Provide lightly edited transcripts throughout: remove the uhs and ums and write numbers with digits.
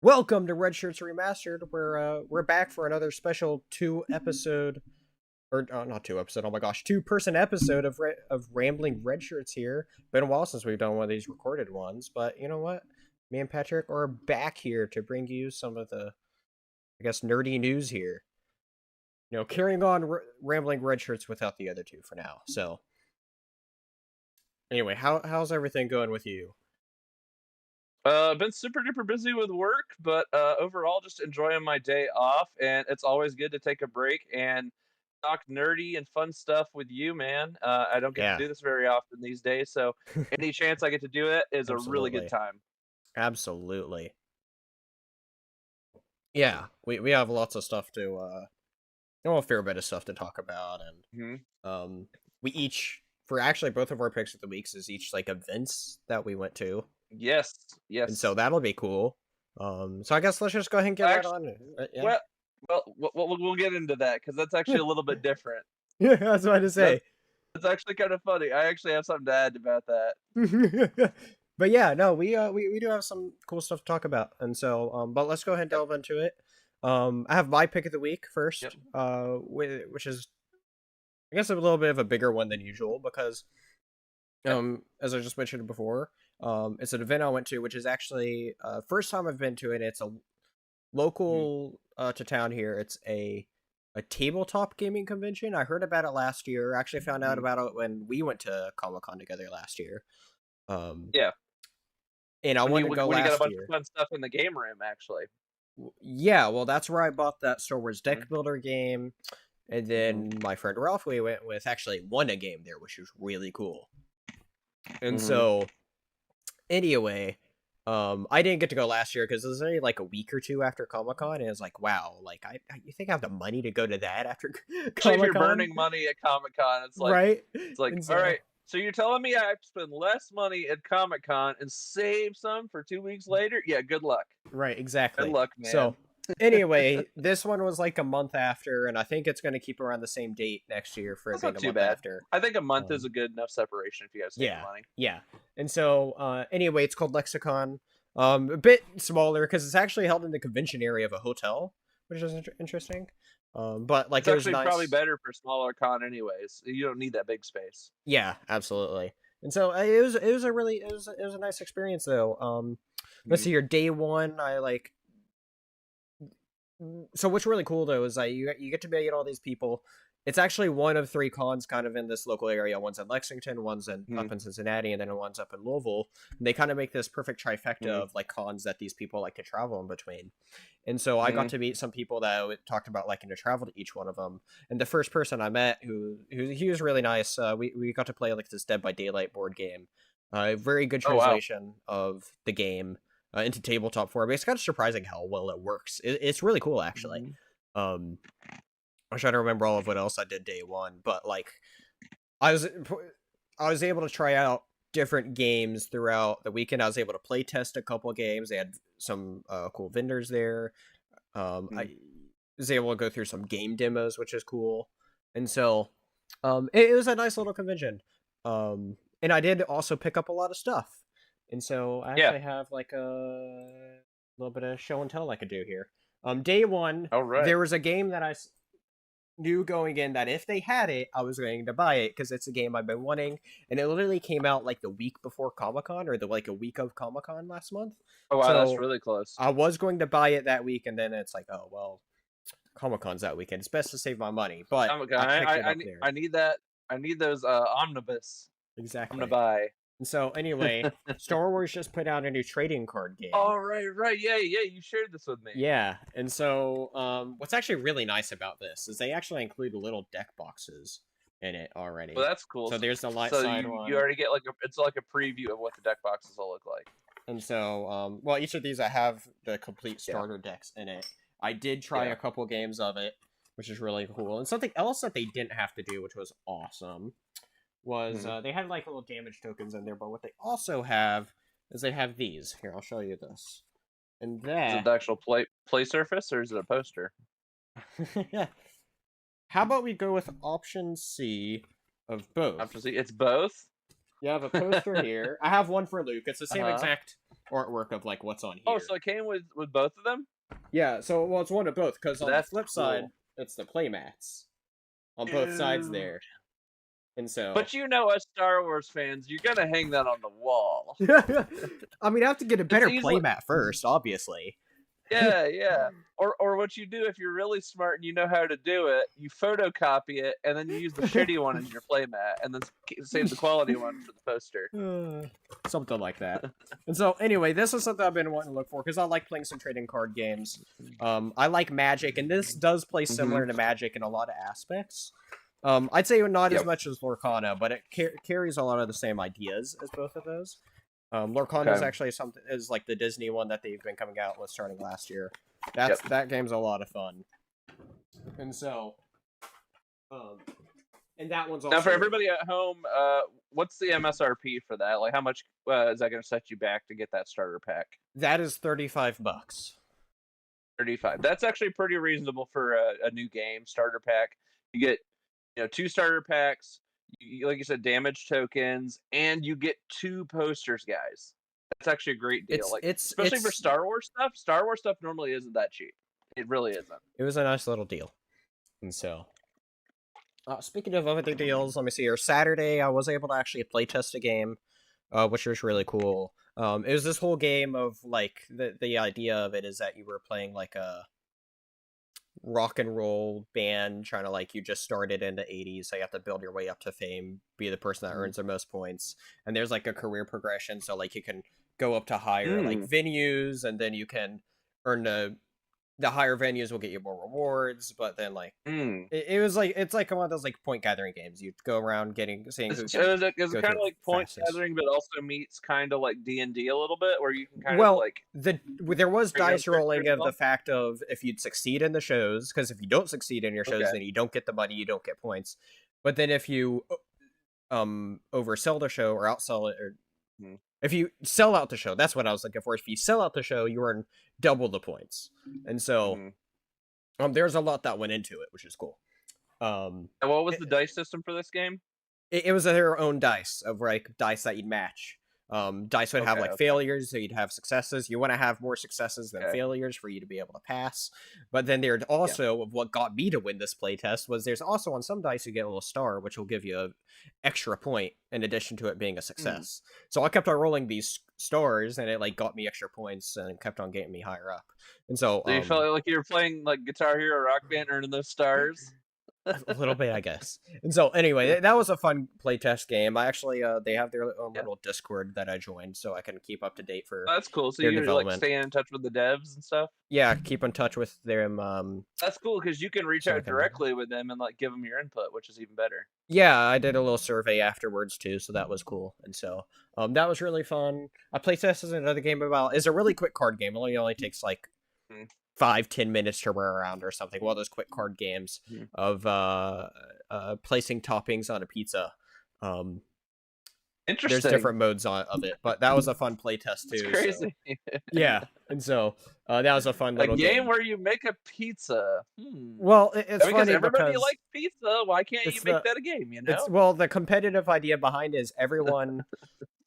Welcome to Red Shirts Remastered. We're back for another special not 2 episode. Oh my gosh, 2-person episode of Rambling Red Shirts here. Been a while since we've done one of these recorded ones, but you know what? Me and Patrick are back here to bring you some of the, I guess, nerdy news here. You know, carrying on Rambling Red Shirts without the other two for now. So, anyway, how's everything going with you? Been super duper busy with work, but overall just enjoying my day off, and it's always good to take a break and talk nerdy and fun stuff with you, man. I don't get to Yeah, do this very often these days, so any chance I get to do it is a really good absolutely, time. absolutely. Yeah, we have lots of stuff to a fair bit of stuff to talk about, and Hmm. we each, for actually both of our picks of the weeks, is each like events that we went to, Yes, and so yes. that'll be cool. So I guess let's just go ahead and get right Actually, on it. Yeah, well, we'll get into that because that's actually a little bit different. yeah, that's what I to That's say. that's actually kind of funny. I actually have something to add about that. But yeah, no, we do have some cool stuff to talk about, and so but let's go ahead and Yep. delve into it. I have my pick of the week Yep. first, which is I guess a little bit of a bigger one than usual because Yep. as I just mentioned before, it's an event I went to, which is actually first time I've been to it. It's a Mhm. local to town here. It's a tabletop gaming convention. I heard about it last year. I actually found out Mhm. about it when we went to Comic Con together last year. Um, Yeah. and I When wanted you to go when you got a last bunch of year. fun stuff in the game room, actually. Yeah, well, that's where I bought that Star Wars deck Mhm. builder game, and Mhm. then my friend Ralph we went with actually won a game there, which was really cool. And Mhm. so anyway, I didn't get to go last year because it was only like a week or two after Comic Con, and it was like, wow, like you think I have the money to go to that after Especially if Comic you're Con, burning money at Comic Con, right? it's like, And all so, right, so you're telling me I have to spend less money at Comic Con and save some for 2 weeks later? Yeah, good luck. right, Good exactly. luck, So, man. anyway, this one was like a month after, and I think it's going to keep around the same date next year for it That's being not a too month bad. after. I think a month is Um, a good enough separation if you gotta save the yeah, money. yeah. And so, anyway, it's called Lexicon. A bit smaller because it's actually held in the convention area of a hotel, which is interesting. But like It's it was actually probably nice. better for smaller con anyways. You don't need that big space. Yeah, absolutely. And so it was a really it was a nice experience though. Let's Mhm. see, your day one, I like so what's really cool though is that you get to meet all these people. It's actually one of three cons kind of in this local area. One's in Lexington, one's in Mhm. up in Cincinnati, and then one's up in Louisville. And they kind of make this perfect trifecta Mhm. of like cons that these people like to travel in between. And so I got Mhm. to meet some people that talked about liking to travel to each one of them. And the first person I met, who he was really nice. We got to play like this Dead by Daylight board game. A very good Oh wow. translation of the game into tabletop form. It's kind of surprising how well it works. It's really cool, actually. Mhm. Um, I'm trying to remember all of what else I did day one, but like I was I was able to try out different games throughout the weekend. I was able to play test a couple of games. They had some cool vendors there. Mhm. I was able to go through some game demos, which is cool. And so it was a nice little convention. And I did also pick up a lot of stuff. And so I Yeah. actually have like a little bit of show and tell I could do here. Day one, All right. there was a game that knew going in that if they had it, I was going to buy it because it's a game I've been wanting, and it literally came out like the week before Comic Con or the like a week of Comic Con last month. Oh wow, that's So really close. I was going to buy it that week, and then it's like, oh well, Comic Con's that weekend. It's best to save my money, but Oh my I god, picked I it I up need there I need that. I need those omnibus. exactly. Omnibuy. And so anyway, Star Wars just put out a new trading card game. Oh right, right. Yeah, yeah. You shared this with me. Yeah, and so what's actually really nice about this is they actually include little deck boxes in it Well, already. that's cool. So there's the light So side you one, already get like it's like a preview of what the deck boxes will look like. and so well, each of these I have the complete Yeah, starter decks in it. I did try yeah. a couple games of it, which is really cool. And something else that they didn't have to do, which was awesome, was Hmm. they had like little damage tokens in there. But what they also have is they have these. Here, I'll show you this. And Is it that, the actual play surface or is it a poster? how about we go with option C of both? After see, it's both. You have a poster here. I have one for Luke. It's the Uh same huh. exact artwork of like what's on Oh, here. so it came with both of them? Yeah, so well, it's one of both because on the That's flip side, cool. it's the playmats on both sides Dude. there, and so But you know us Star Wars fans, you're gonna hang that on the wall. I mean, I have to get a It's better easily playmat first, obviously. Yeah, yeah. Or what you do if you're really smart and you know how to do it, you photocopy it and then you use the shitty one as your playmat and then save the quality one for the poster. Something like that. And so, anyway, this is something I've been wanting to look for because I like playing some trading card games. I like Magic, and this does play similar to Magic in a lot of aspects. I'd say not as Yep. much as Lorcana, but it carries a lot of the same ideas as both of those. Lorcana is Okay. actually something is like the Disney one that they've been coming out with starting last year. That game's a lot of fun, and so, and that one's also Now for everybody at home, what's the MSRP for that? Like how much is that gonna set you back to get that starter pack? that is $35. 35. That's actually pretty reasonable for a new game starter pack. You get, 2 starter packs, like you said, damage tokens, and you get 2 posters, guys. That's actually a great deal. Especially for Star Wars stuff. Star Wars stuff normally isn't that cheap. It really isn't. It was a nice little deal, and so. Speaking of other deals, let me see here. Saturday, I was able to actually playtest a game, which was really cool. It was this whole game of like the idea of it is that you were playing like a rock and roll band, trying to like you just started in the '80s, so you have to build your way up to fame, be the person that earns the most points, and there's like a career progression. So like you can go up to higher like venues, and then you can earn the higher venues will get you more rewards, but then like it was like it's like one of those like point gathering games. You go around seeing who can It's go kind to of like it point fastest. gathering, but also meets kind of like D&D a little bit, where you can kind of Well, like there was bring your own dice rolling character as of the well. fact of if you'd succeed in the shows, because if you don't succeed in your shows, Okay. then you don't get the money, you don't get points. But then if you oversell the show or outsell it, or if you sell out the show, that's what I was looking for. If you sell out the show, you earn double the points, and so there's a lot that went into it, which is cool. And what was the dice system for this game? It was their own dice of like dice that you'd match. Dice would have like failures, so you'd have successes. You want to have more successes than failures for you to be able to pass. But then there's also what got me to win this playtest was there's also on some dice you get a little star, which will give you an extra point in addition to it being a success. So I kept on rolling these stars, and it like got me extra points and kept on getting me higher up. And so you felt like you were playing like Guitar Hero Rock Band, earning those stars. A little bit, I guess. And so, anyway, that was a fun playtest game. I actually, they have their own little Discord that I joined, so I can keep up to date for. That's cool. So their you're like development. staying in touch with the devs and stuff. Yeah, keep in touch with them. That's cool because you can reach out directly with them and like give them your input, which is even better. Yeah, I did a little survey afterwards too, so that was cool. And so, that was really fun. I playtested another game about. It's a really quick card game. It only takes like 5-10 minutes to wear around or something. One of those quick card games of placing toppings on a pizza. Interesting. There's different modes of it, but that was a fun playtest too. It's crazy. So. Yeah, and so that was a fun little game where you make a pizza. Well, it's funny everybody because likes pizza. Why can't you make that a game? You know, well, the competitive idea behind it is everyone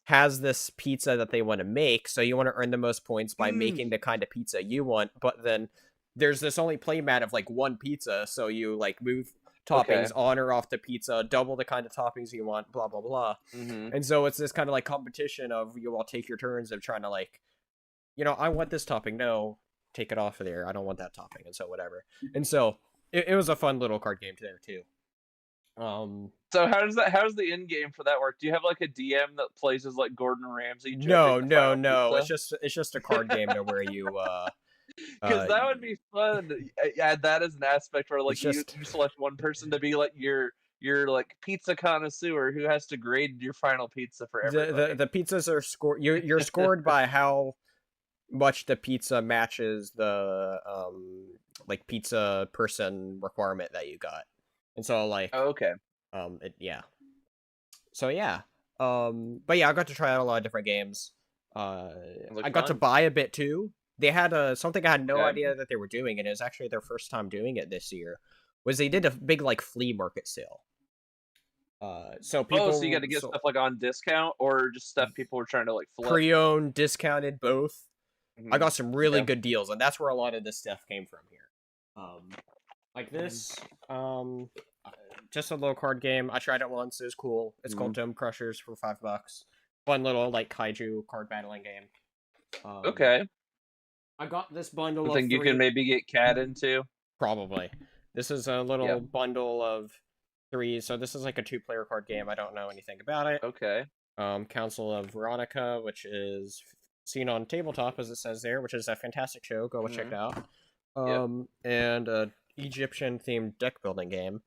has this pizza that they want to make, so you want to earn the most points by making the kind of pizza you want. But then there's this only playmat of like one pizza, so you like move toppings on or off the pizza, double the kind of toppings you want, blah blah blah. And so it's this kind of like competition of you all take your turns of trying to like, I want this topping, no, take it off of there, I don't want that topping, and so whatever. And so it was a fun little card game there too. So how does the end game for that work? Do you have like a DM that plays as like Gordon Ramsay? No. It's just a card game to where you because that would be fun. Add that as an aspect where like you select one person to be like your like pizza connoisseur who has to grade your final pizza for everybody. The pizzas are scored. You're scored by how much the pizza matches the like pizza person requirement that you got, and so like So yeah, but yeah, I got to try out a lot of different games. I got to buy a bit too. They had something I had no idea that they were doing, and it was actually their first time doing it this year. Was they did a big like flea market sale. So Oh, so you got people to get so stuff like on discount, or just stuff people were trying to like flip. pre-owned, discounted, both. I Hmm. got some really Okay. good deals, and that's where a lot of this stuff came from here. Like Hmm. this, uh, just a little card game. I tried it once. It was cool. It's Hmm. called Dome Crushers for $5. Fun little like kaiju card battling game. Um, Okay. I got this bundle of Something you can three. maybe get Cat into. Probably. This is a little Yep. bundle of three. So this is like a two-player card game. I don't know anything about it. Okay. Council of Veronica, which is seen on tabletop as it says there, which is a fantastic show. Go check Hmm. it out. Yep. And a Egyptian themed deck building game.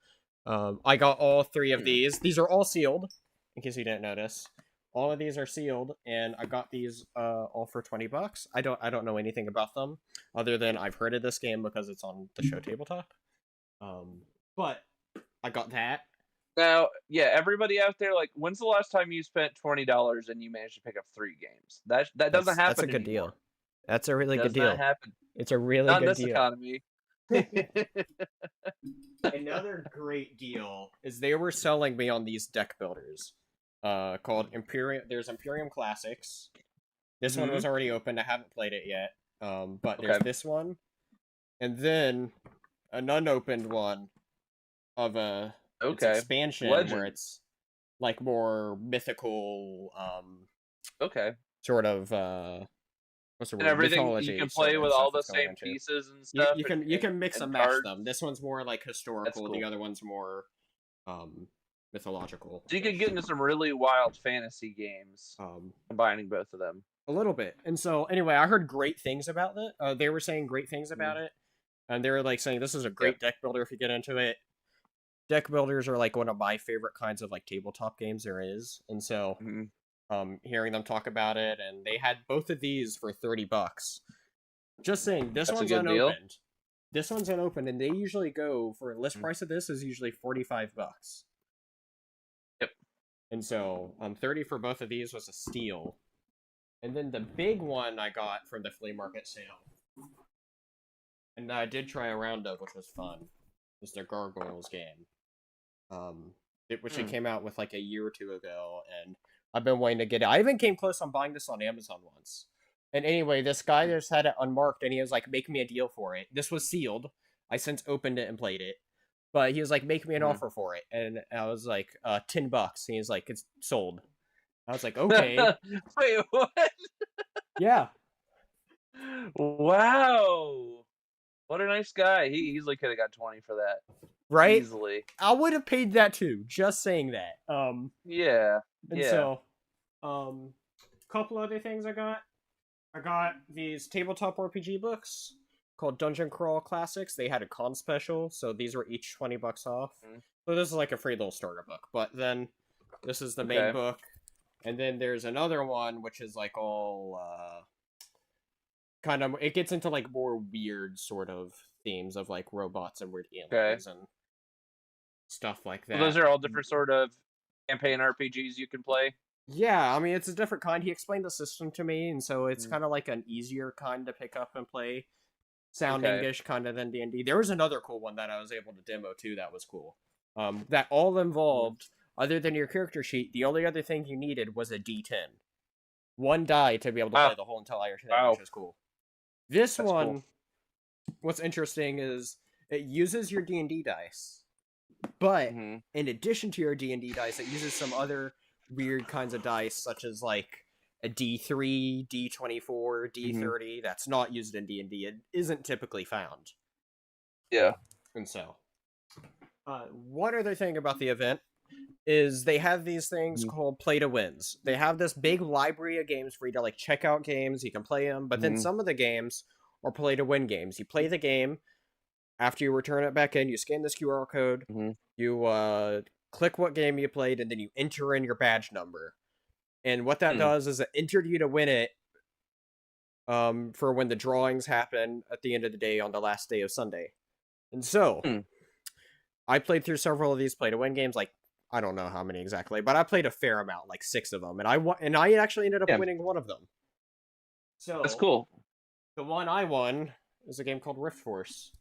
I got all three of Hmm. these. These are all sealed, in case you didn't notice. All of these are sealed, and I got these all for $20. I don't know anything about them other than I've heard of this game because it's on the show tabletop. But I got that. Now, yeah, everybody out there, like, when's the last time you spent $20 and you managed to pick up 3 games? That doesn't That's a happen good anymore. deal. That's a really good Does not deal. happen. It's a really Not in good this deal. economy. Another great deal is they were selling me on these deck builders. Called Imperium. There's Imperium Classics. This one was already opened. I haven't played it yet. But there's Okay. this one, and then an unopened one of its Okay. expansion Legend. where it's like more mythical, Okay. sort of what's the And word? everything Mythology you can sort play of with stuff all the that's going same into. pieces and You stuff, you can mix and and match cards. them. This one's more like That's historical. cool. The other one's more mythological. So you could get into some really wild fantasy games, combining both of them. A little bit. And so anyway, I heard great things about it. They were saying great things about it, and they were like saying this is a great Yep. deck builder if you get into it. Deck builders are like one of my favorite kinds of like tabletop games there is, and so hearing them talk about it, and they had both of these for $30. Just saying, this That's a one's good deal. unopened. This one's unopened, and they usually go for list price of this is usually $45. Yep. And so 30 for both of these was a steal. And then the big one I got from the flea market sale, and I did try a round of, which was fun, was the Gargoyles game. Which it came out with like a year or two ago, and I've been waiting to get it. I even came close on buying this on Amazon once. And anyway, this guy just had it unmarked, and he was like, "Make me a deal for it." This was sealed. I since opened it and played it, but he was like, "Make me an offer for it," and I was like, $10. And he's like, "It's sold." I was like, "Okay." Wait, what? Yeah. Wow. What a nice guy. He easily could have got 20 for that. Right? Easily. I would have paid that too, just saying that. Yeah. And so, couple other things I got. I got these tabletop RPG books called Dungeon Crawl Classics. They had a con special, so these were each $20 off. So this is like a free little starter book. But then this is the main book, and then there's another one which is like all kind of, it gets into like more weird sort of themes of like robots and weird aliens and stuff like that. Well, those are all different sort of campaign RPGs you can play. Yeah, I mean, it's a different kind. He explained the system to me, and so it's kind of like an easier kind to pick up and play, sounding-ish kind of than D&D. There was another cool one that I was able to demo too that was cool. That all involved, other than your character sheet, the only other thing you needed was a D10. One die to be able to play the whole entire thing, which is cool. This one, what's interesting is it uses your D&D dice, but in addition to your D&D dice, it uses some other weird kinds of dice, such as like a D3, D24, D30 that's not used in D&D. It isn't typically found. Yeah. And so, one other thing about the event is they have these things called play to wins. They have this big library of games for you to like check out games, you can play them, but then some of the games are play to win games. You play the game, after you return it back in, you scan this QR code, you click what game you played, and then you enter in your badge number. And what that does is it entered you to win it for when the drawings happen at the end of the day on the last day of Sunday. And so, I played through several of these play-to-win games, like, I don't know how many exactly, but I played a fair amount, like 6 of them, and I actually ended up winning one of them. So that's cool. The one I won is a game called Rift Force,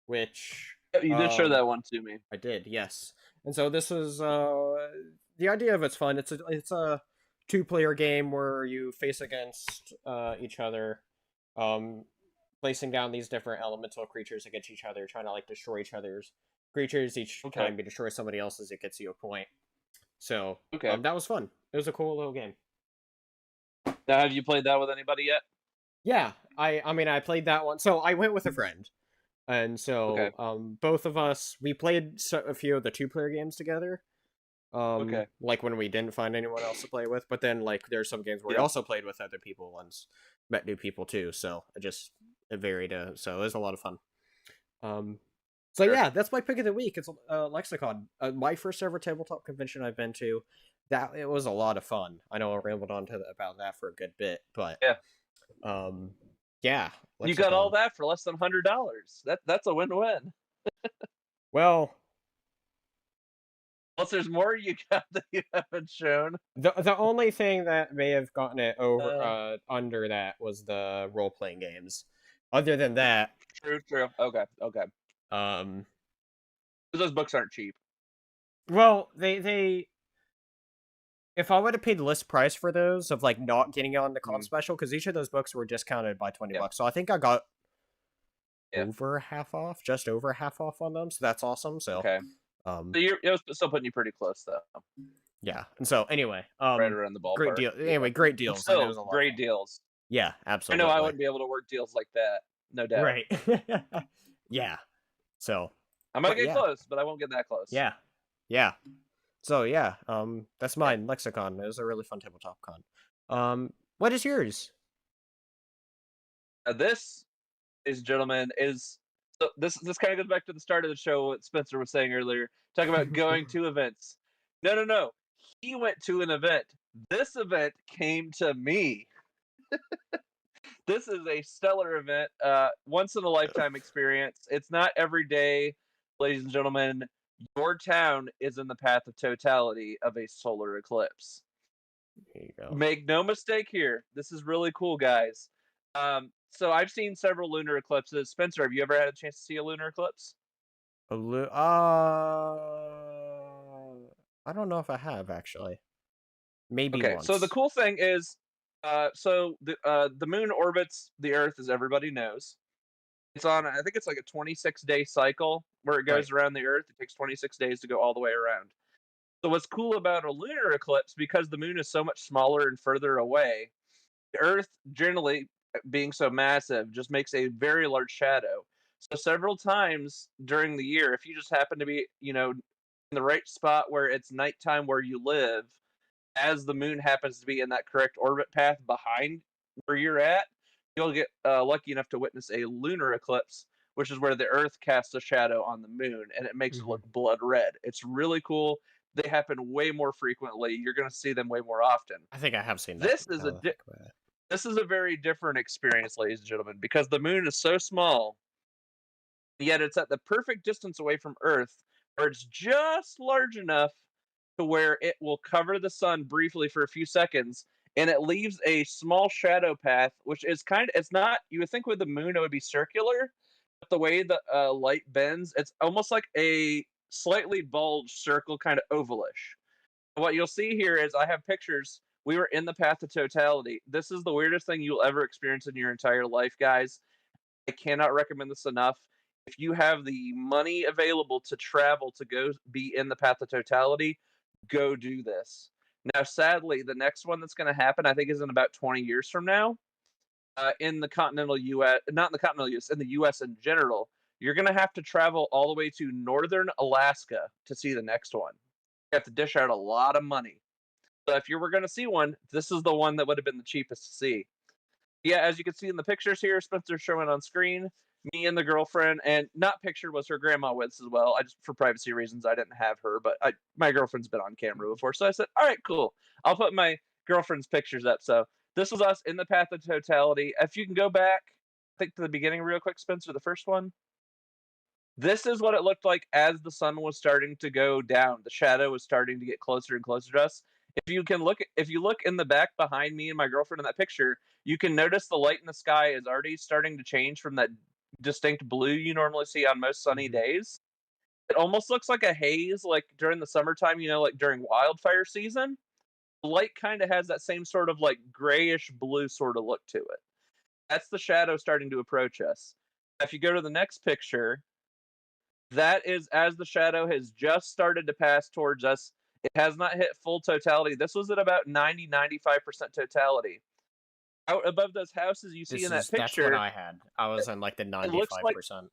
which You did show that one to me. I did, yes. And so this is the idea of it's fun. It's a two-player game where you face against each other, um, placing down these different elemental creatures against each other, trying to like destroy each other's creatures. Each Okay. time you destroy somebody else's, it gets you a point. So Okay. that was fun. It was a cool little game. Now, have you played that with anybody yet? Yeah, I mean I played that one. So I went with a friend. And Okay. so both of us we played a few of the two-player games together. Okay. Like when we didn't find anyone else to play with, but then like there's some games where we Yeah. also played with other people once, met new people too. So it varied. So it was a lot of fun. So Sure. yeah, that's my pick of the week. It's Lexicon, my first ever tabletop convention I've been to. That it was a lot of fun. I know I rambled on about that for a good bit, but Yeah. um, yeah, You got all Lexicon. that for less than $100. That's a win-win. Well, Unless there's more you got that you haven't shown. the only thing that may have gotten it over Uh, under that was the role playing games. Other than that, true. Okay. um, Those books aren't cheap. well, they if I would have paid list price for those of like not getting on the con Mm. special because each of those books were discounted by 20 Yeah. bucks, so I think I got Yeah. over half off, just over half off on them. So that's awesome. So Okay. um, So it was still putting you pretty close, though. yeah, and so anyway, Right around the great ballpark. deal. Yeah. Anyway, great But deals. And it still, was a lot of great fun. deals. Yeah, I absolutely. know I wouldn't be able to work deals like that. No doubt. Right. Yeah. So, I might but get yeah, close, but I won't get that close. yeah, yeah. So yeah, that's Yeah. mine. Lexicon. It was a really fun tabletop con. What is yours? Now this, ladies and gentlemen, is so this kind of goes back to the start of the show. What Spencer was saying earlier, talking about going to events. No. He went to an event. This event came to me. This is a stellar event, once in a lifetime experience. It's not every day, ladies and gentlemen. Your town is in the path of totality of a solar eclipse. There you go. Make no mistake here. This is really cool, guys. So I've seen several lunar eclipses. Spencer, have you ever had a chance to see a lunar eclipse? I don't know if I have actually. Maybe Okay, so the once. cool thing is, the moon orbits the Earth, as everybody knows. It's on, I think it's like a 26-day cycle where it Right. goes around the Earth. It takes 26 days to go all the way around. So what's cool about a lunar eclipse, because the moon is so much smaller and further away, the Earth generally being so massive just makes a very large shadow. So several times during the year, if you just happen to be, in the right spot where it's nighttime where you live, as the moon happens to be in that correct orbit path behind where you're at, you'll get lucky enough to witness a lunar eclipse, which is where the Earth casts a shadow on the moon and it makes it Hmm. look blood red. It's really cool. They happen way more frequently. You're going to see them way more often. I think I have seen that. This is Now a that I think about it. this is a very different experience, ladies and gentlemen, because the moon is so small, yet it's at the perfect distance away from Earth, where it's just large enough to where it will cover the sun briefly for a few seconds, and it leaves a small shadow path, which is it's not, you would think with the moon it would be circular, but the way the light bends, it's almost like a slightly bulged circle, kind of ovalish. What you'll see here is I have pictures. We were in the path of totality. This is the weirdest thing you'll ever experience in your entire life, guys. I cannot recommend this enough. If you have the money available to travel to go be in the path of totality, go do this. Now, sadly, the next one that's going to happen, I think, is in about 20 years from now. In the continental U.S., not in the continental U.S., in the U.S. in general, you're going to have to travel all the way to northern Alaska to see the next one. You have to dish out a lot of money. So if you were going to see one, this is the one that would have been the cheapest to see. Yeah, as you can see in the pictures here, Spencer's showing on screen. Me and the girlfriend, and not pictured was her grandma with us as well. I just, for privacy reasons, I didn't have her, but my girlfriend's been on camera before, so I said, "All right, cool. I'll put my girlfriend's pictures up." So this was us in the path of totality. If you can go back, I think to the beginning real quick, Spencer, the first one. This is what it looked like as the sun was starting to go down. The shadow was starting to get closer and closer to us. If you look in the back behind me and my girlfriend in that picture, you can notice the light in the sky is already starting to change from that distinct blue you normally see on most sunny Mhm. days. It almost looks like a haze, like during the summertime, like during wildfire season. The light kind of has that same sort of like grayish blue sort of look to it. That's the shadow starting to approach us. If you go to the next picture, that is as the shadow has just started to pass towards us. It has not hit full totality. This was at about 90-95% totality. Out above those houses you see in that That's what picture, I had. I was in like the it looks like 95%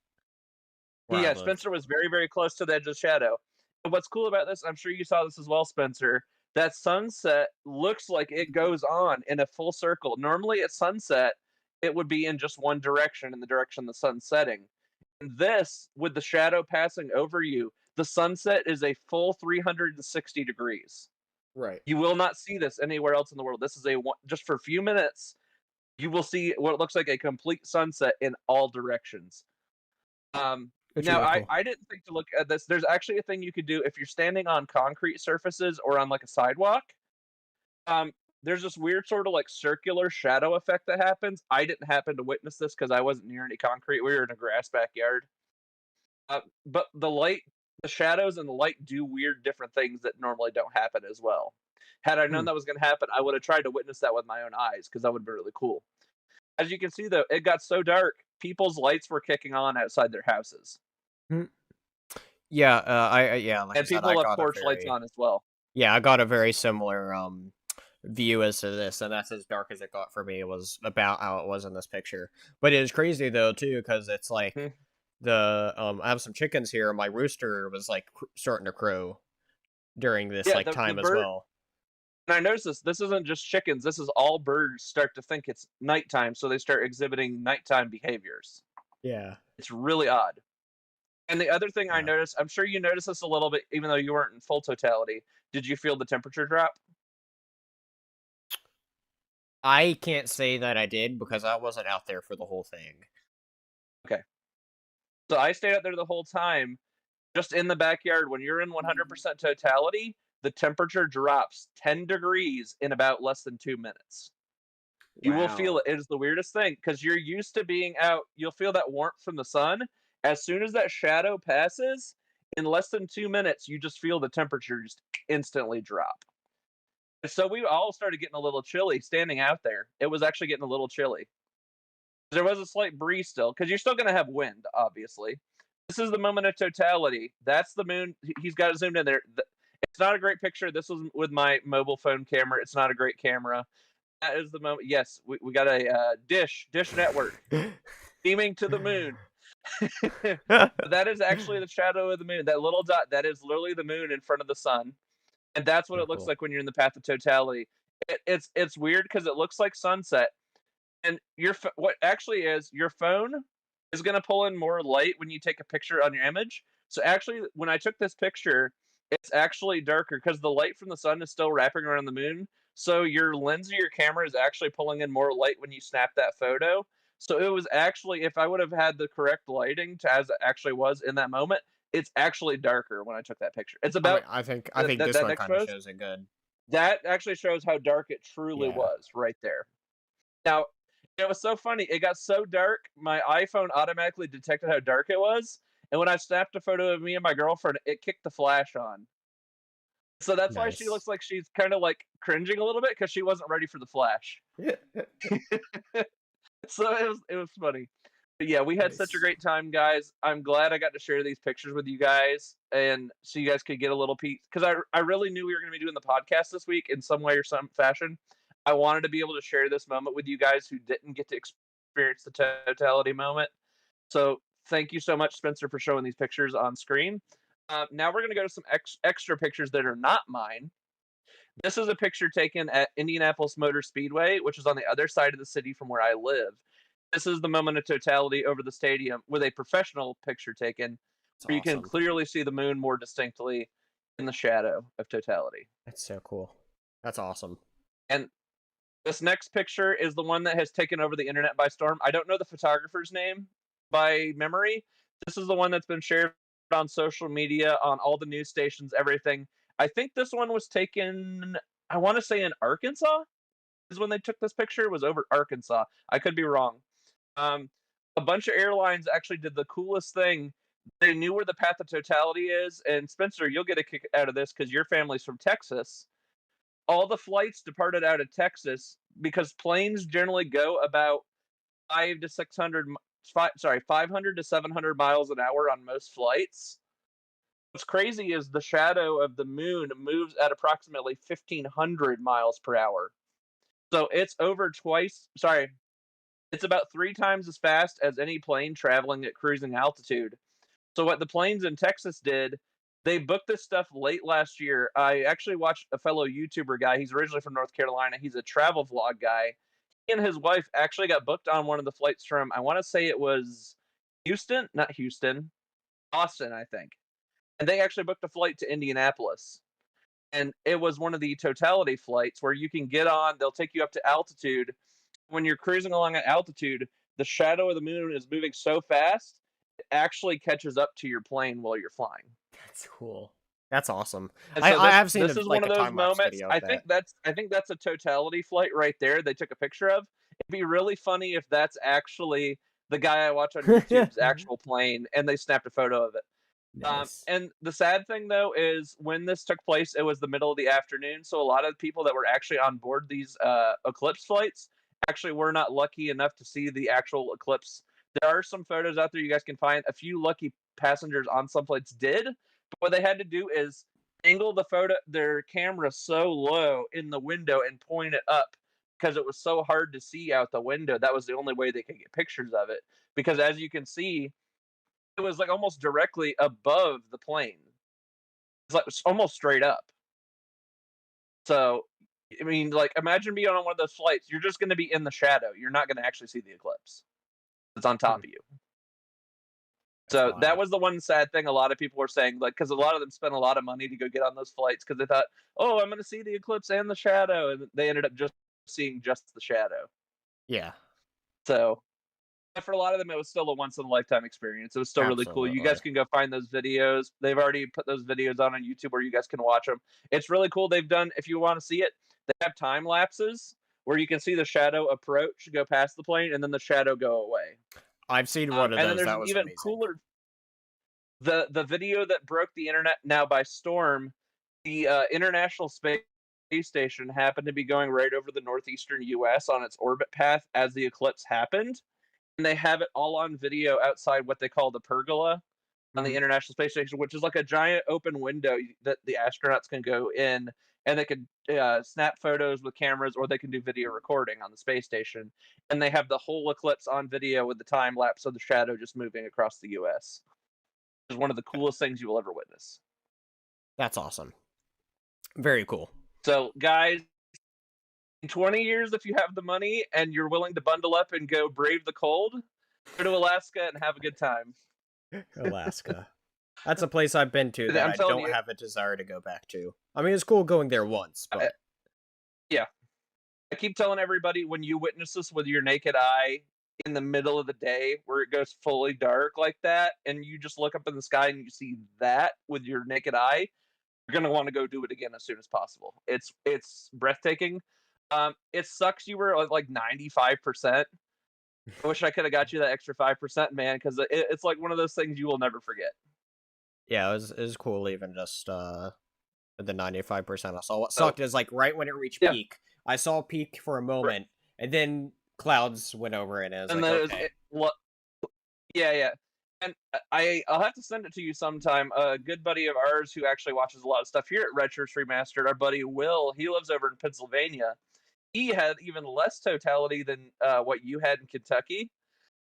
where I yeah, lived. Spencer was very, very close to the edge of shadow. And what's cool about this, I'm sure you saw this as well, Spencer. That sunset looks like it goes on in a full circle. Normally at sunset, it would be in just one direction, in the direction the sun's setting. And this, with the shadow passing over you, the sunset is a full 360 degrees. Right. You will not see this anywhere else in the world. This is just for a few minutes, you will see what looks like a complete sunset in all directions. It's Now really I cool. I didn't think to look at this. There's actually a thing you could do if you're standing on concrete surfaces or on like a sidewalk. Um, there's this weird sort of like circular shadow effect that happens. I didn't happen to witness this because I wasn't near any concrete. We were in a grass backyard. But the shadows and the light do weird different things that normally don't happen as well. Had I known Hmm. that was going to happen, I would have tried to witness that with my own eyes because that would be really cool. As you can see, though, it got so dark, people's lights were kicking on outside their houses. Hmm. Yeah, yeah, like I And said, I people have got a porch lights very on as well. yeah, I got a very similar view as to this, and that's as dark as it got for me. It was about how it was in this picture. But it is crazy though too, because it's like Mhm. I have some chickens here. My rooster was like starting to crow during this Yeah, like the time as bird well. and I noticed this isn't just chickens, this is all birds start to think it's nighttime, so they start exhibiting nighttime behaviors. Yeah. It's really odd. And the other thing I Yeah. noticed, I'm sure you noticed this a little bit even though you weren't in full totality. Did you feel the temperature drop? I can't say that I did because I wasn't out there for the whole thing. Okay. So I stayed out there the whole time, just in the backyard. When you're in 100% totality, the temperature drops 10 degrees in about less than 2 minutes. You will feel Wow. it. It is the weirdest thing because you're used to being out. You'll feel that warmth from the sun. As soon as that shadow passes, in less than 2 minutes, you just feel the temperature just instantly drop. So we all started getting a little chilly standing out there. It was actually getting a little chilly. There was a slight breeze still because you're still going to have wind, obviously. This is the moment of totality. That's the moon. He's got it zoomed in there. It's not a great picture. This was with my mobile phone camera. It's not a great camera. That is the moment. Yes, we got a dish network beaming to the moon. That is actually the shadow of the moon. That little dot, that is literally the moon in front of the sun. And that's what So it looks cool. like when you're in the path of totality. It's weird because it looks like sunset. And what actually is your phone is going to pull in more light when you take a picture on your image. So actually, when I took this picture, it's actually darker because the light from the sun is still wrapping around the moon. So your lens of your camera is actually pulling in more light when you snap that photo. So it was actually, if I would have had the correct lighting to as it actually was in that moment, it's actually darker when I took that picture. It's I mean, about I think that this that one next kind of photo. shows it good. That actually shows how dark it truly Yeah. was right there. Now, it was so funny. It got so dark, my iPhone automatically detected how dark it was, and when I snapped a photo of me and my girlfriend, it kicked the flash on. So that's why she Nice. looks like she's kind of like cringing a little bit because she wasn't ready for the flash. So it was funny. But yeah, we had such a Nice. great time, guys. I'm glad I got to share these pictures with you guys, and so you guys could get a little peek because I really knew we were going to be doing the podcast this week in some way or some fashion. I wanted to be able to share this moment with you guys who didn't get to experience the totality moment. So thank you so much, Spencer, for showing these pictures on screen. Now we're going to go to some extra pictures that are not mine. This is a picture taken at Indianapolis Motor Speedway, which is on the other side of the city from where I live. This is the moment of totality over the stadium with a professional picture taken It's where you can awesome. clearly see the moon more distinctly in the shadow of totality. That's so cool. That's awesome. And this next picture is the one that has taken over the internet by storm. I don't know the photographer's name by memory. This is the one that's been shared on social media, on all the news stations, everything. I think this one was taken, I want to say in Arkansas is when they took this picture. It was over Arkansas. I could be wrong. Um, a bunch of airlines actually did the coolest thing. They knew where the path of totality is, and Spencer, you'll get a kick out of this because your family's from Texas. All the flights departed out of Texas because planes generally go about 500 to 700 miles an hour on most flights. What's crazy is the shadow of the moon moves at approximately 1,500 miles per hour. So it's over twice, sorry, it's about 3 times as fast as any plane traveling at cruising altitude. So what the planes in Texas did, they booked this stuff late last year. I actually watched a fellow YouTuber guy. He's originally from North Carolina. He's a travel vlog guy. He and his wife actually got booked on one of the flights from, I want to say it was Houston, not Houston, Austin, I think. And they actually booked a flight to Indianapolis. And it was one of the totality flights where you can get on, they'll take you up to altitude. When you're cruising along at altitude, the shadow of the moon is moving so fast, it actually catches up to your plane while you're flying. That's cool. That's awesome. And I so I this have seen this is like one a of those time lapse moments. video of that. I think that's a totality flight right there. They took a picture of. It'd be really funny if that's actually the guy I watch on YouTube's actual plane, and they snapped a photo of it. Nice. And the sad thing though is when this took place, it was the middle of the afternoon, so a lot of people that were actually on board these eclipse flights actually were not lucky enough to see the actual eclipse. There are some photos out there you guys can find. A few lucky passengers on some flights did, but what they had to do is angle their camera so low in the window and point it up because it was so hard to see out the window. That was the only way they could get pictures of it. Because as you can see, it was like almost directly above the plane. It's like almost straight up. So, I mean, like, imagine being on one of those flights. You're just going to be in the shadow. You're not going to actually see the eclipse. It's on Hmm, top of you. that's So that wild. was the one sad thing a lot of people were saying, like, because a lot of them spent a lot of money to go get on those flights because they thought, oh, I'm going to see the eclipse and the shadow, and they ended up just seeing just the shadow. Yeah, So for a lot of them, it was still a once in a lifetime experience. It was still really cool. You absolutely. guys can go find those videos. They've already put those videos on YouTube where you guys can watch them. It's really cool. They've done, if you want to see it, they have time lapses where you can see the shadow approach, go past the plane, and then the shadow go away. I've seen one of And then those. there's That an was even amazing. cooler the video that broke the internet now by storm. The International Space Station happened to be going right over the northeastern U.S. on its orbit path as the eclipse happened, and they have it all on video outside what they call the pergola on the Hmm. International Space Station, which is like a giant open window that the astronauts can go in, and they can snap photos with cameras, or they can do video recording on the space station. And they have the whole eclipse on video with the time lapse of the shadow just moving across the U.S. It's one of the coolest things you will ever witness. That's awesome. Very cool. So, guys, in 20 years, if you have the money and you're willing to bundle up and go brave the cold, go to Alaska and have a good time. Alaska. That's a place I've been to that I'm I telling don't you, have a desire to go back to. I mean, it's cool going there once, uh, but yeah, I keep telling everybody when you witness this with your naked eye in the middle of the day where it goes fully dark like that, and you just look up in the sky and you see that with your naked eye, you're gonna want to go do it again as soon as possible. It's breathtaking. It sucks you were at like 95%. I wish I could have got you that extra 5%, man, because it's like one of those things you will never forget. yeah, it was cool even just the 95% I saw. What So sucked is like right when it reached yeah, peak, I saw peak for a right. moment, and then clouds went over it, and I was And like, then it was, okay. yeah, yeah. And I'll have to send it to you sometime. A good buddy of ours who actually watches a lot of stuff here at Red Shirts Remastered, our buddy Will, he lives over in Pennsylvania. He had even less totality than what you had in Kentucky.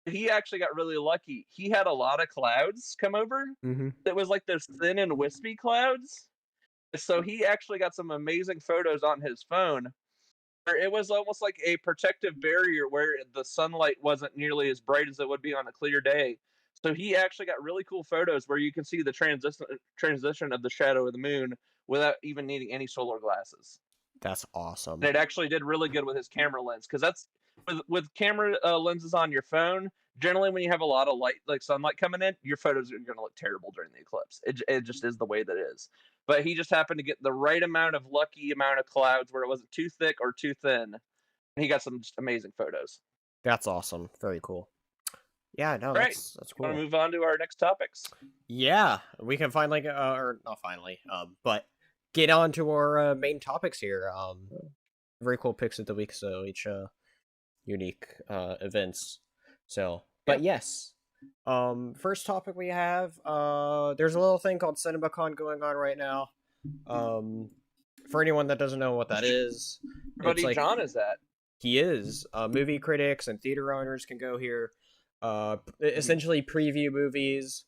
He actually got really lucky. He had a lot of clouds come over. Mm-hmm. That was like those thin and wispy clouds. So he actually got some amazing photos on his phone. Where it was almost like a protective barrier where the sunlight wasn't nearly as bright as it would be on a clear day. So he actually got really cool photos where you can see the transition of the shadow of the moon without even needing any solar glasses. That's awesome. And it actually did really good with his camera lens because that's with camera lenses on your phone. Generally, when you have a lot of light, like sunlight coming in, your photos are going to look terrible during the eclipse. It just is the way that it is. But he just happened to get the right amount of lucky amount of clouds where it wasn't too thick or too thin, and he got some just amazing photos. That's awesome. Very cool. Yeah, no, All right, that's want to cool. move on to our next topics? Yeah, we can finally, or not finally, but get on to our main topics here. Very cool picks of the week, so each unique events. So, Yeah. but yes, first topic we have, there's a little thing called CinemaCon going on right now. Um, for anyone that doesn't know what that is, it's Buddy like John is at. he is. Movie critics and theater owners can go here, Mhm. essentially preview movies.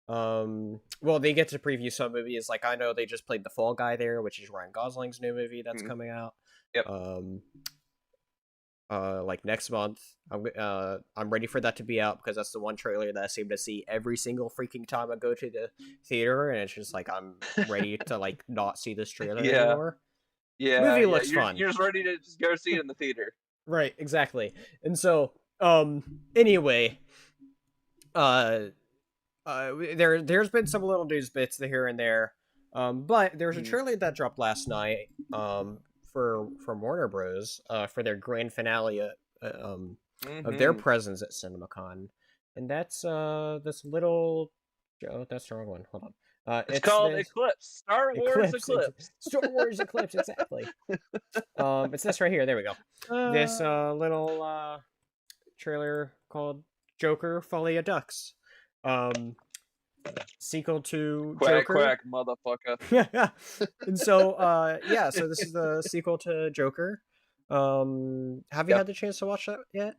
Well, they get to preview some movies. Like I know they just played The Fall Guy there, which is Ryan Gosling's new movie that's Mhm. coming out. Yep. Um, like next month. I'm ready for that to be out because that's the one trailer that I seem to see every single freaking time I go to the theater, and it's just like I'm ready to like not see this trailer Yeah. anymore. Yeah. Movie Yeah. looks You're fun. you're just ready to just go see it in the theater. Right, exactly. And so, anyway, uh, there's been some little news bits here and there, but there's a Mhm. trailer that dropped last night, for from Warner Bros. For their grand finale, of their Mhm. presence at CinemaCon, and that's this little, oh, that's the wrong one. Hold on. It's It's called this Eclipse. Star Wars Eclipse, Eclipse. Star Wars Eclipse, exactly. It's this right here. There we go. This Uh, little trailer called Joker Folly of Ducks. Um, Sequel to quack Joker. quack, motherfucker. And so yeah, so this is the sequel to Joker. Have you Yep. had the chance to watch that yet?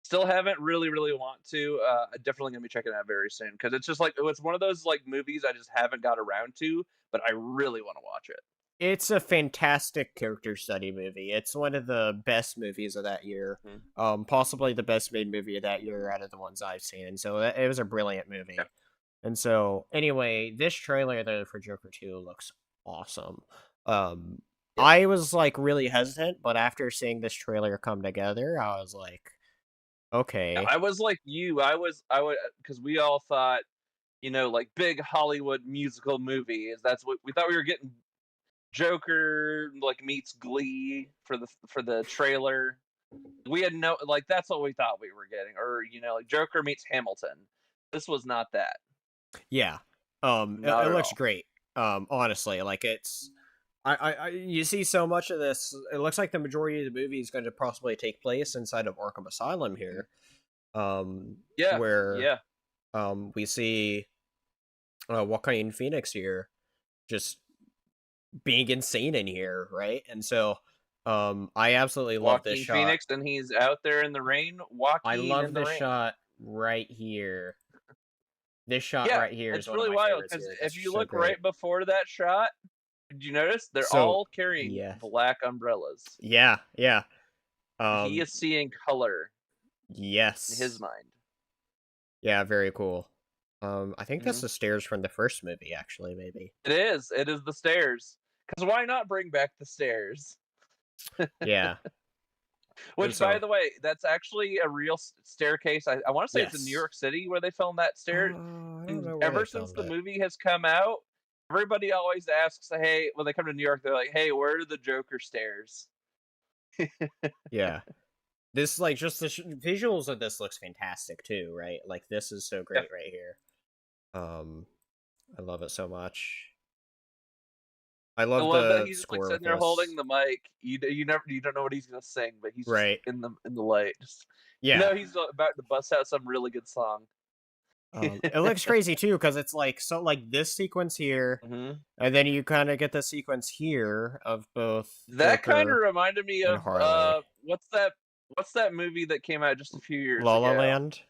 Still haven't really want to. Definitely gonna be checking it out very soon because it's just like it's one of those like movies I just haven't got around to, but I really want to watch it. It's a fantastic character study movie. It's one of the best movies of that year. Mhm. Possibly the best made movie of that year out of the ones I've seen. So it was a brilliant Yeah. movie. And so, anyway, this trailer though for Joker 2 looks awesome. Um, Yeah. I was like really hesitant, but after seeing this trailer come together, I was like, okay, I was like you. I would because we all thought like big Hollywood musical movies. That's what we thought we were getting. Joker like meets Glee for the trailer. We had no like that's what we thought we were getting, or like Joker meets Hamilton. This was not that, yeah, not it at looks all. great. Honestly, like it's, you see so much of this. It looks like the majority of the movie is going to possibly take place inside of Arkham Asylum here, Yeah, where yeah. we see Joaquin Phoenix here just being insane in here, right? And so, I absolutely love this Joaquin shot. Phoenix, and he's out there in the rain, I walking love in the this rain. shot right here. This shot Yeah, right here is it's one of really my wild favorites because here. if That's you so look great. right before that shot, did you notice they're So, all carrying yeah, black umbrellas? yeah. He Um, is seeing color in his yes, mind. yeah, very cool. I think that's Hmm. the stairs from the first movie, actually, maybe. It is. It is the stairs. Because why not bring back the stairs? Yeah, and Which, by so, the way, that's actually a real staircase. I want to say it's in New yes. York City where they filmed that stair. I don't And know where they ever since filmed the it. movie has come out, everybody always asks, "Hey," when they come to New York, they're like, "Hey, where are the Joker stairs?" Yeah, this like just the visuals of this looks fantastic too, right? Like this is so Yeah. great right here. Um, I love it so much. I I love love that the he's like score with sitting there holding this. the mic. You don't know what he's gonna sing, but he's just Right. in the light. Just Yeah. he's about to bust out some really good song. It looks crazy too because it's like so like this sequence here, Hmm. and then you kind of get the sequence here of both That kind of Joker reminded me and of Harley. what's that movie that came out just a few years La La ago? Land.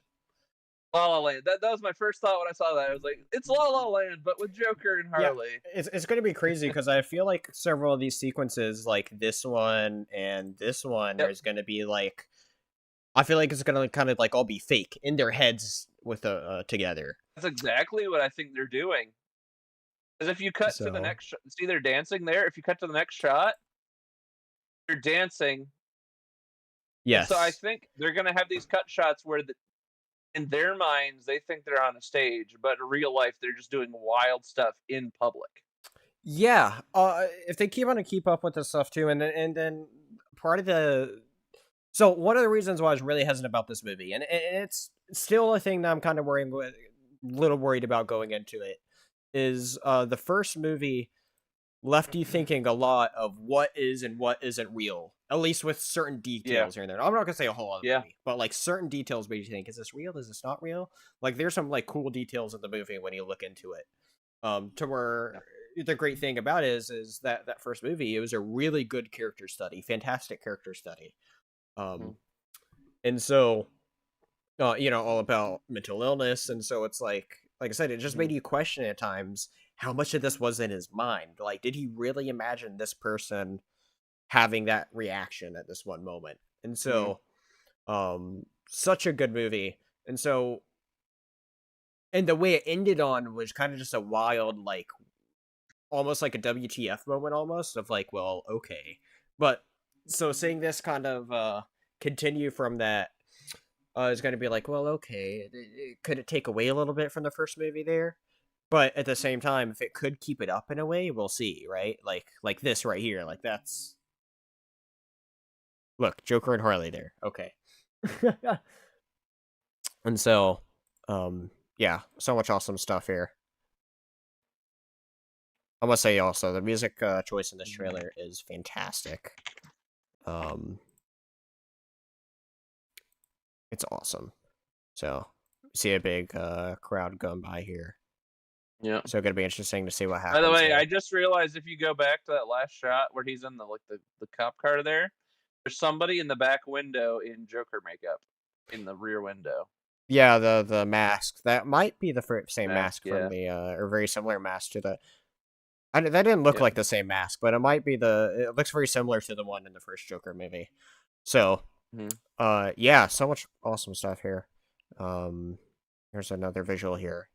La La Land. That was my first thought when I saw that. I was like, it's La La Land, but with Joker and Yeah, Harley. it's gonna be crazy because I feel like several of these sequences, like this one and this one, Yep, is gonna be like I feel like it's gonna kind of like all be fake in their heads with together. that's exactly what I think they're doing. Because if you cut to the So next, see they're dancing there. If you cut to the next shot, they're dancing, and so I yes, think they're gonna have these cut shots where in their minds they think they're on a stage, but in real life they're just doing wild stuff in public. yeah. If they keep on to keep up with this stuff too, and then part of the So one of the reasons why I was really hesitant about this movie, and it's still a thing that I'm kind of little worried about going into it, is the first movie left you thinking a lot of what is and what isn't real, at least with certain Yeah, details here and there. I'm not gonna say a whole other yeah. movie, but like certain details made you think, is this real? Is this not real? Like there's some like cool details in the movie when you look into it. To Yeah. where the great thing about it is that that first movie, it was a really good character study, fantastic character study. Mhm. Um, and so all about mental illness, and so it's like I said, it just made Mhm. you question at times how much of this was in his mind. Like, did he really imagine this person having that reaction at this one moment? And Mhm. so, such a good movie. And so, and the way it ended on was kind of just a wild, like almost like a WTF moment, almost of like, well, okay, but so seeing this kind of continue from that is going to be like, well, okay, could it take away a little bit from the first movie there? But at the same time, if it could keep it up in a way, we'll see, right? Like this right here, like that's look, Joker and Harley there. Okay. And so, yeah, so much awesome stuff here. I must say also the music choice in this Mhm. trailer is fantastic. Um, it's awesome. So see a big crowd going by here. Yeah. So gonna be interesting to see what By the happens way, I there. just realized if you go back to that last shot where he's in the cop car there, there's somebody in the back window in Joker makeup in the rear window. Yeah, the mask that might be the same Mask, mask from yeah. the or very similar mask to the. That didn't look Yep. like the same mask, but it might be the. It looks very similar to the one in the first Joker movie. So, Mhm. yeah, so much awesome stuff here. Um, Here's another visual here.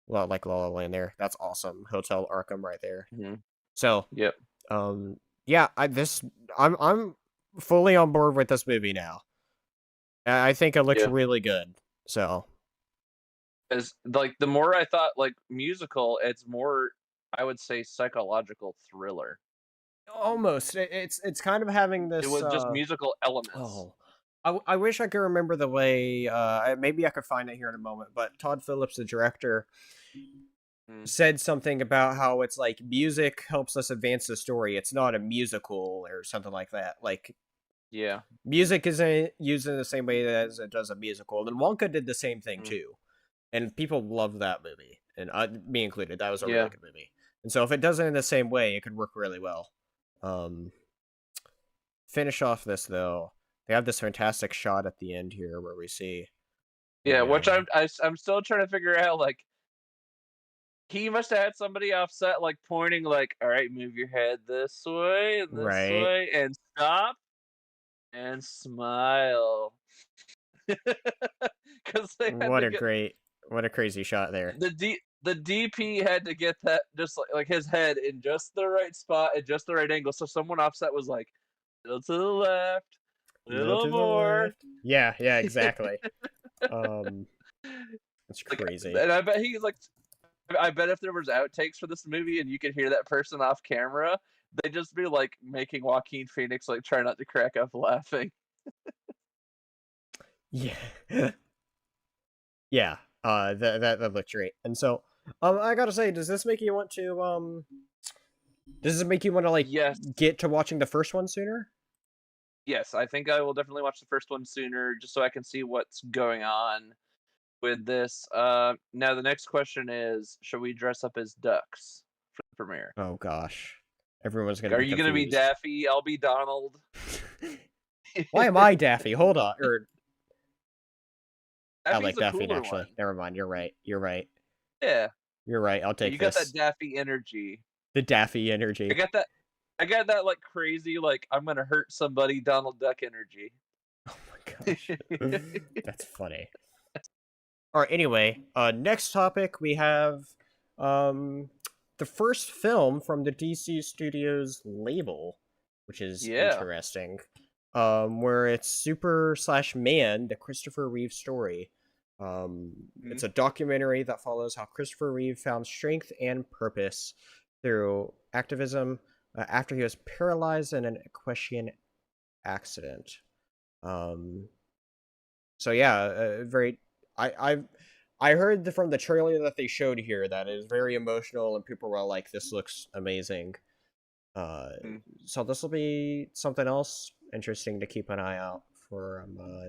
Well, like La La Land there. That's awesome. Hotel Arkham right there. Mhm. So, Yep. um, yeah, I'm fully on board with this movie now. I think it looks Yeah. really good. So, As like the more I thought like musical, it's more I would say psychological thriller. almost. It's kind of having It this. was just musical elements. Oh, I wish I could remember the way. Maybe I could find it here in a moment. But Todd Phillips, the director, Mm. said something about how it's like music helps us advance the story. It's not a musical or something like that. Like Yeah. music isn't used in the same way as it does a musical. And Wonka did the same thing Mm. too, and people loved that movie, and me included. That was a really Yeah. good movie. And so if it does it in the same way, it could work really well. Um, Finish off this though. They have this fantastic shot at the end here where we see Yeah, the which I'm still trying to figure out, like, he must have had somebody offset, like, pointing, like, "Alright, move your head this right. way, and stop, and smile." 'Cause they had What to a get great, what a crazy shot there. the DP had to get that just like his head in just the right spot at just the right angle, so someone offset was like, "Little to the left, Little little to the more." left. Yeah, yeah, exactly. Um, it's Like, crazy. and I bet if there was outtakes for this movie and you could hear that person off camera, they'd just be like making Joaquin Phoenix like try not to crack up laughing. Yeah, yeah. That looked great. And so, I gotta say, does this make you want to Does this make you want to like Yes, get to watching the first one sooner? yes, I think I will definitely watch the first one sooner just so I can see what's going on with this. Now the next question is, should we dress up as ducks for the premiere? Oh gosh, everyone's gonna Are be you gonna be confused. Daffy? I'll be Donald. Why am I Daffy? Hold on, or I Daffy's like the Daffy cooler actually. one. Never mind. You're right. You're right. Yeah, You're right. I'll you take got that this. Daffy energy. The Daffy I energy. got that. I got that like crazy, like I'm gonna hurt somebody Donald Duck energy. Oh my gosh. That's funny. All right, anyway, next topic we have um the first film from the DC Studios label, which is Yeah. interesting. Where it's Super slash Man, the Christopher Reeve story. Mhm. It's a documentary that follows how Christopher Reeve found strength and purpose through activism after he was paralyzed in an equestrian accident. So yeah, very. I heard from the trailer that they showed here that it is very emotional, and people were like, "This looks amazing." Uh, Mm. so this will be something else interesting to keep an eye out for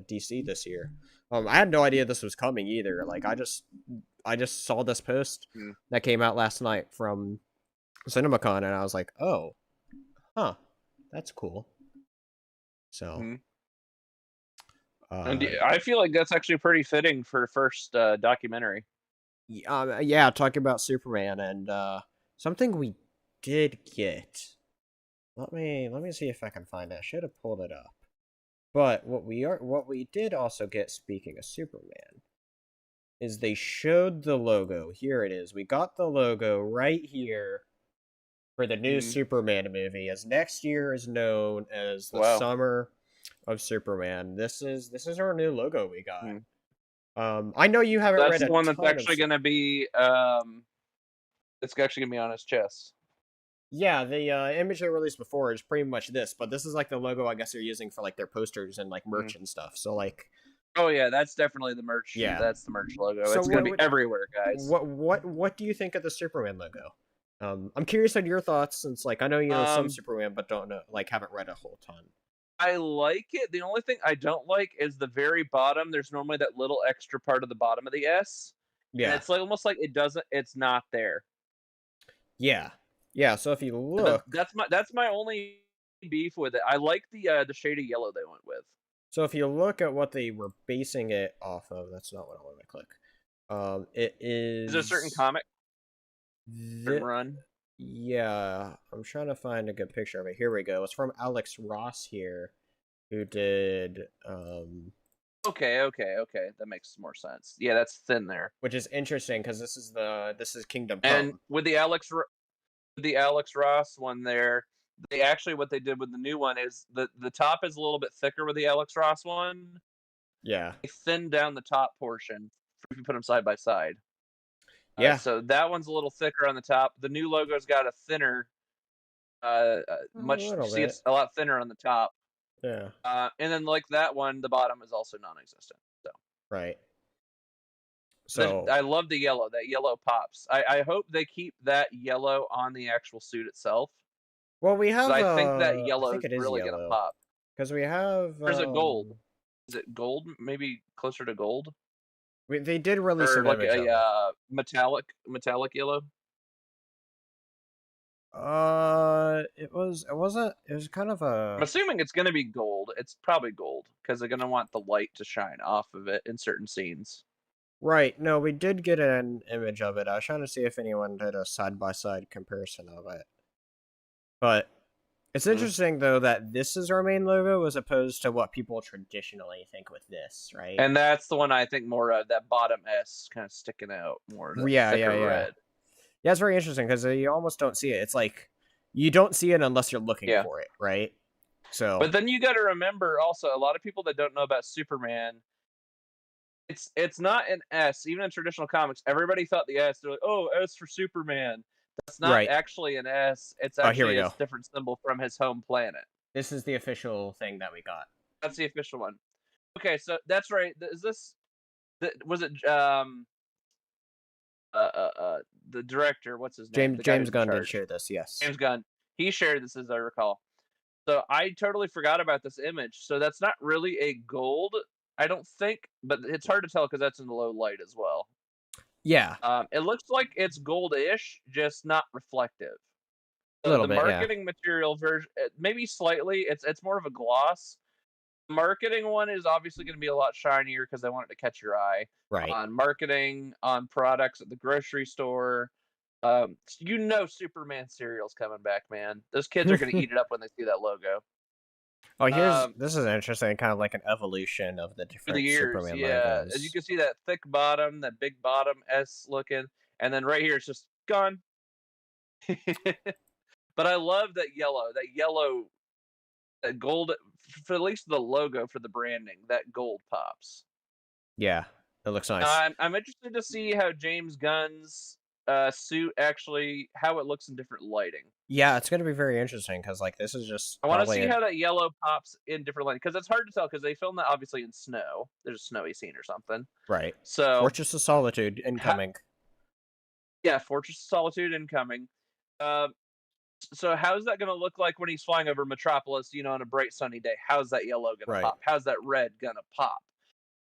DC this year. I had no idea this was coming either. Like I just saw this post Mm. that came out last night from CinemaCon, and I was like, oh, huh, that's cool. So, Mm. And uh, I feel like that's actually pretty fitting for first documentary. yeah, talking about Superman and something we did get. Let me see if I can find it. I should have pulled it up. But what we did also get, speaking of Superman, is they showed the logo. Here it is. We got the logo right here for the new Mm. Superman movie, as next year is known as the Wow. summer of Superman. This is our new logo we got. Mm. I know you haven't That's read the a one that's ton of. actually going to be. It's actually going to be on his chest. Yeah, the image they released before is pretty much this, but this is like the logo I guess they're using for like their posters and like Mm. merch and stuff. So like, Oh yeah, that's definitely the merch. yeah. That's the merch logo. So It's going to be everywhere, guys. what do you think of the Superman logo? I'm curious on your thoughts since like I know you know some Um, Superman, but don't know like haven't read a whole ton. I like it. The only thing I don't like is the very bottom. There's normally that little extra part of the bottom of the S, and Yeah, it's like almost like it doesn't. It's not there. yeah, yeah. So if you look, That's my only beef with it. I like the shade of yellow they went with. so if you look at what they were basing it off of, that's not what I want to click. It Is there a certain is comic, certain the run? yeah. I'm trying to find a good picture of it. Here we go. It's from Alex Ross here, who did Okay, okay, okay. That makes more sense. Yeah, that's thin there. which is interesting because this is Kingdom And Come. with the Alex Ross one there, they actually what they did with the new one is the top is a little bit thicker with the Alex Ross one. Yeah, They thinned down the top portion if you put them side by side. yeah, So that one's a little thicker on the top. The new logo's got a thinner, a much. little See, bit. it's a lot thinner on the top. Yeah, And then like that one, the bottom is also non-existent. So right. So I love the yellow. That yellow pops. I hope they keep that yellow on the actual suit itself. well, we have I think that I yellow think is it is really gonna yellow pop. because we have Or is it gold? Is it gold? Maybe closer to gold, they did release or an like image a of it. metallic yellow. It was kind of I'm a assuming it's gonna be gold. It's probably gold because they're gonna want the light to shine off of it in certain scenes. right. No, we did get an image of it. I was trying to see if anyone did a side by side comparison of it, but it's Mm. interesting though that this is our main logo as opposed to what people traditionally think with this, right? And that's the one I think more of, that bottom S kind of sticking out more, that Yeah, yeah, thicker yeah. red. Yeah, it's very interesting because you almost don't see it. It's like you don't see it unless you're looking Yeah. for it, right? So But then you got to remember also a lot of people that don't know about Superman. It's not an S. Even in traditional comics, everybody thought the S. They're like, oh, S for Superman. That's not right. actually an S. It's Oh, here we actually a go. different symbol from his home planet. This is the official thing that we got. That's the official one. Okay, so that's right. Is this was it the director? What's his name? The guy James who's in Gunn did charge. share this. Yes. James Gunn. He shared this, as I recall. So I totally forgot about this image. So that's not really a gold, I don't think, but it's hard to tell because that's in the low light as well. Yeah. It looks like it's gold-ish, just not reflective. A little The bit. Yeah. marketing material version, maybe slightly. It's more of a gloss. The marketing one is obviously going to be a lot shinier because they want it to catch your eye. Right. On marketing, on products at the grocery store, Superman cereal's coming back, man. Those kids are going to eat it up when they see that logo. Oh, here's Um, this is interesting, kind of like an evolution of the for the different years, Superman yeah. As you logos. can see, that thick bottom, that big bottom S looking, and then right here it's just gone. But I love that yellow, that gold, for at least the logo for the branding. That gold pops. Yeah, it looks nice. I'm interested to see how James Gunn's suit actually how it looks in different lighting. Yeah, it's gonna be very interesting because like this is just I want to probably see a how that yellow pops in different lighting because it's hard to tell because they filmed that obviously in snow. There's a snowy scene or something. right. So, Fortress of Solitude incoming. yeah, Fortress of Solitude incoming. Uh, so how's that going to look like when he's flying over Metropolis? On a bright sunny day. How's that yellow going to Right. pop? How's that red going to pop?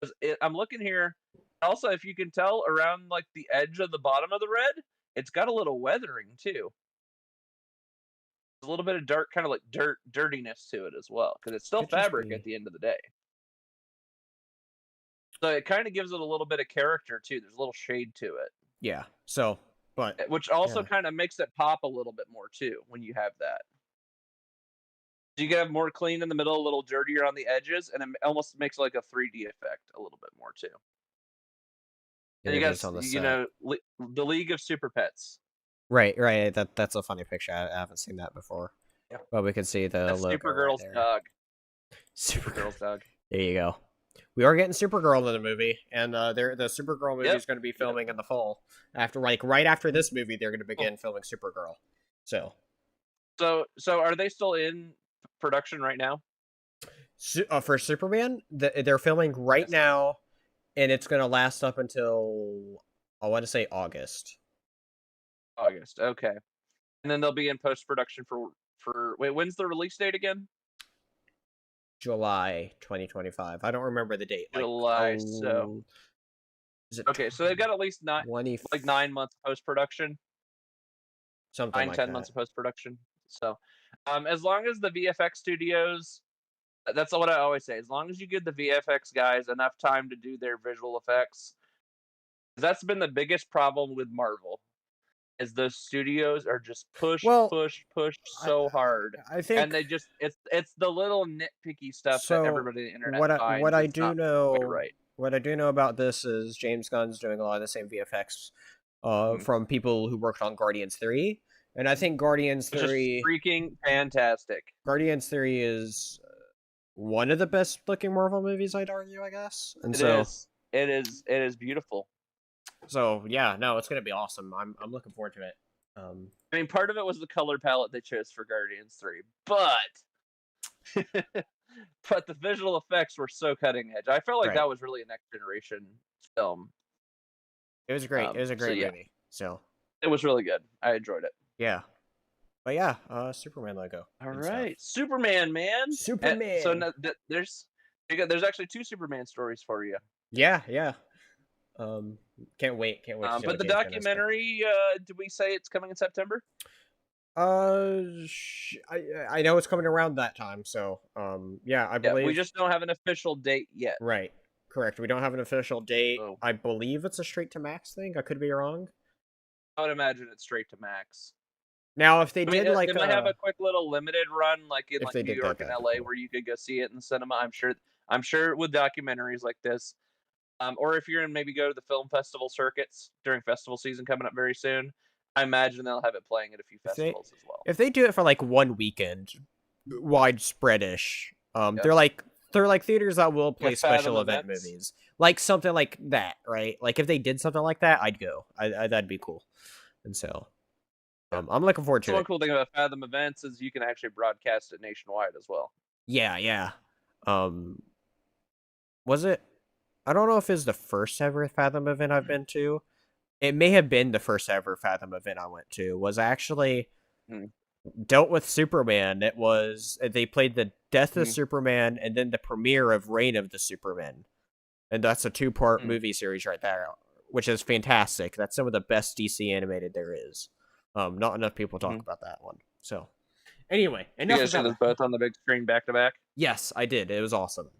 'Cause I'm looking here. Also, if you can tell around like the edge of the bottom of the red, it's got a little weathering too. There's a little bit of dark, kind of like dirtiness to it as well, because it's still Could just fabric at be the end of the day. So it kind of gives it a little bit of character too. There's a little shade to it, yeah. So, but which also yeah. kind of makes it pop a little bit more too when you have that. So you have more clean in the middle, a little dirtier on the edges, and it almost makes like a 3D effect a little bit more too. And Here you it got, is on the set. the League of Super Pets. Right, right. That's a funny picture. I haven't seen that before. Yeah. But we can see the That's logo right Supergirl's there. dog. Supergirl. Supergirl's dog. There you go. We are getting Supergirl in the movie, and the Supergirl movie Yep. is going to be filming in the fall. After right after this movie, they're going to begin filming Supergirl. So So are they still in production right now? for Superman, they're filming right Yes. now, and it's going to last up until I want to say August. August. Okay. And then they'll be in post production for wait, when's the release date again? July 2025. I don't remember the date. July. So is it okay, so they've got at least 20 like 9 months post production, something like 10 that? months of post production. So, as long as the VFX studios, that's what I always say. As long as you give the VFX guys enough time to do their visual effects, that's been the biggest problem with Marvel. Is those studios are just Well, push I so hard, I and think they just it's the little nitpicky stuff that so. everybody on the internet What finds I it's do not quite know, right. what I do know about this is James Gunn's doing a lot of the same VFX, Mhm. from people who worked on Guardians 3, and I think Guardians Which is 3, freaking fantastic. Guardians 3 is one of the best looking Marvel movies, I'd argue, I guess, and It so. is. It is beautiful. So yeah, no, it's gonna be awesome. I'm looking forward to it. I mean, part of it was the color palette they chose for Guardians 3, but but the visual effects were so cutting edge. I felt like Right. that was really a next generation film. It was great. It was a So great yeah, movie. So it was really good. I enjoyed it. yeah, but yeah, Superman logo All and stuff. right, Superman, man. So Superman. there's actually two Superman stories for you. Yeah, yeah. Um, can't wait. Can't wait to see But what the James Gunn has cooking. documentary, did we say it's coming in September? I know it's coming around that time. So yeah, I Yeah, we believe. just don't have an official date yet. Right. Correct. We don't have an official date. So I believe it's a straight to Max thing. I could be wrong. I would imagine it's straight to Max. Now, if they I mean, did like they might have a quick little limited run, like in if like they New did that, York and that'd be LA, cool. where you could go see it in the cinema. I'm sure with documentaries like this, or if you're in maybe go to the film festival circuits during festival season coming up very soon, I imagine they'll have it playing at a few festivals as well. If they do it for like one weekend, widespreadish, Yeah, they're like theaters that will play like Fathom special event events. movies, like something like that, right? Like if they did something like that, I'd go. That'd be cool. And so, I'm looking forward So to one it. cool thing about Fathom events is you can actually broadcast it nationwide as well. Yeah, yeah. Um, was it? I don't know if it's the first ever Fathom event I've been to. It may have been the first ever Fathom event I went to. Was actually Mm. dealt with Superman. It was they played the death of Mm. Superman and then the premiere of Reign of the Superman, and that's a 2-part Mm. movie series right there, which is fantastic. That's some of the best DC animated there is. Not enough people talk Mm. about that one. So anyway, You enough guys of see that. those both on the big screen back to back? Yes, I did. It was awesome.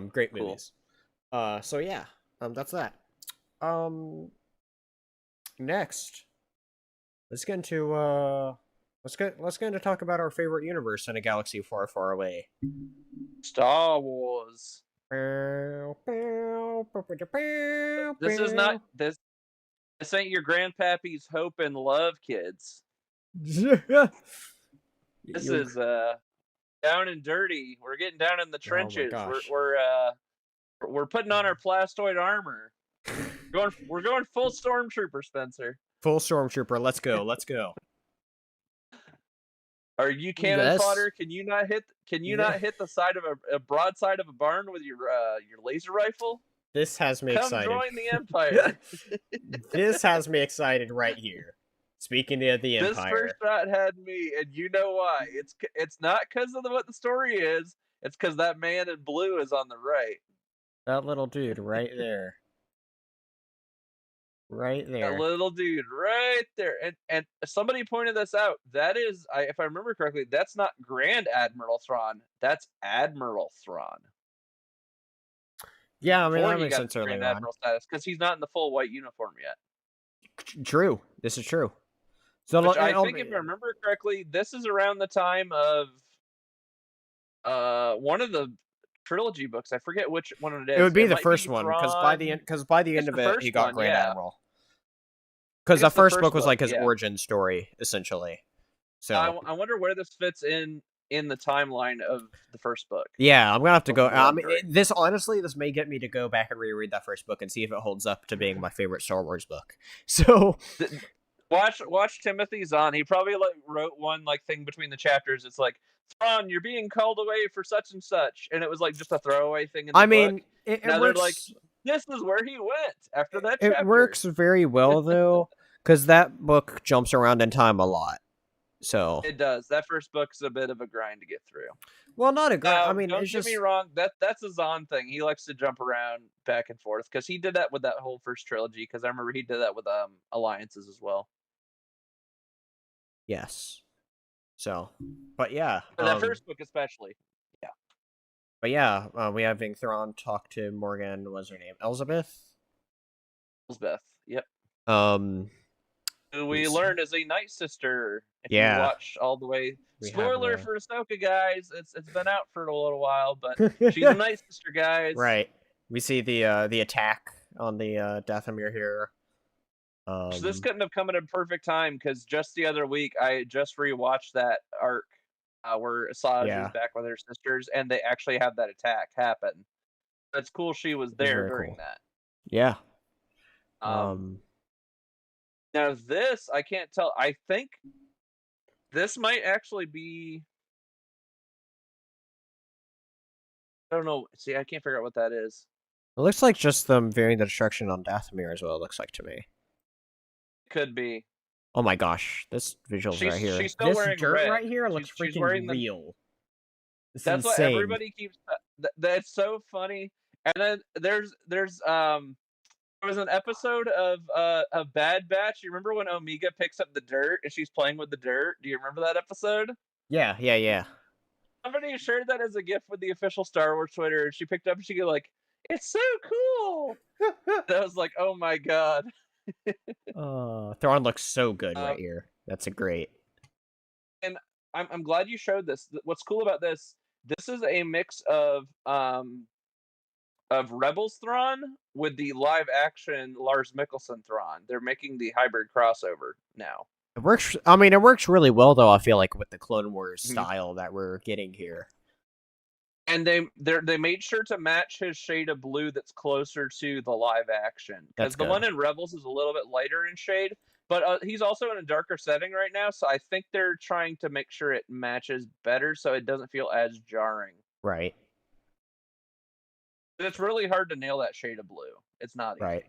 Great Cool. movies. So yeah, that's that. Next, let's get into let's get into talk about our favorite universe in a galaxy far, far away. Star Wars. This is not this. This ain't your grandpappy's hope and love, kids. This Your- is down and dirty. We're getting down in the oh my trenches. gosh. We're putting on our plastoid armor. We're going full stormtrooper, Spencer. Full stormtrooper. Let's go. Let's go. Are you cannon This fodder? Can you not hit? Can you th- not hit the side of a broadside of a barn with your laser rifle? this has me Come excited. join the Empire. This has me excited right here. Speaking of the This first Empire, shot had me, and you know why? It's not because of what the story is. It's because that man in blue is on the right. that little dude right there, right That there. little dude right there, and somebody pointed this out. That is, if I remember correctly, that's not Grand Admiral Thrawn. That's Admiral Thrawn. Yeah, I mean Before that he makes got sense the Grand earlier on. Admiral status, because he's not in the full white uniform yet. True. This is true. So Which I think, if I remember correctly, this is around the time of one of the trilogy books. I forget which one it is. it would be It the might first be one because Thrawn. by the It's end of the it first he got one, Grand yeah. Admiral. Because the It's the first first book was like his yeah. origin story essentially. So I wonder where this fits in the timeline of the first book. yeah, I'm gonna have to Of go. The I mean, Wandering. this honestly, this may get me to go back and reread that first book and see if it holds up to being my favorite Star Wars book. So Watch Timothy Zahn. He probably like wrote one like thing between the chapters. It's like, Thrawn, you're being called away for such and such, and it was like just a throwaway thing in the I book. mean, it Now they're like, works. this is where he went after that It chapter. works very well though, because that book jumps around in time a lot. So It does. That first book's a bit of a grind to get through. well, not a great. I Now, mean, don't it's get me just wrong. That's a Zahn thing. He likes to jump around back and forth because he did that with that whole first trilogy. Because I remember he did that with alliances as well. yes. So, but yeah, But that first book especially. Yeah. but yeah, we having Thrawn talk to Morgan. What's her name? Elizabeth. Elizabeth. Yep. Um. Who we learned is a Night Sister. If you Yeah. watch all the way. We Spoiler have for Ahsoka, guys. It's been out for a little while, but she's a Night Sister, guys. Right. We see the attack on the Dathomir here. So this couldn't have come at a perfect time because just the other week I just rewatched that arc where Asajj is back with her sisters, and they actually have that attack happen. That's cool. She was there during that. Yeah. Now this I can't tell. I think this might actually be. I don't know. See, I can't figure out what that is. It looks like just them varying the destruction on Dathomir is what it looks like to me. Could be. Oh my gosh, this visuals right here. She's still this wearing dirt red. right here looks She's freaking real. That's what everybody keeps. That's so funny. And then there was an episode of Bad Batch. You remember when Omega picks up the dirt and she's playing with the dirt? Do you remember that episode? Yeah. Somebody shared that as a GIF with the official Star Wars Twitter, and she picked up and she go like, "It's so cool." And I was like, "Oh my god." Thrawn looks so good right here. That's a great. And I'm glad you showed this. What's cool about this? This is a mix of Rebels Thrawn with the live action Lars Mikkelsen Thrawn. They're making the hybrid crossover now. It works. I mean, it works really well though. I feel like with the Clone Wars style that we're getting here. And they made sure to match his shade of blue that's closer to the live action, because the one in Rebels is a little bit lighter in shade, but he's also in a darker setting right now. So I think they're trying to make sure it matches better, so it doesn't feel as jarring. Right. It's really hard to nail that shade of blue. It's not easy. Right.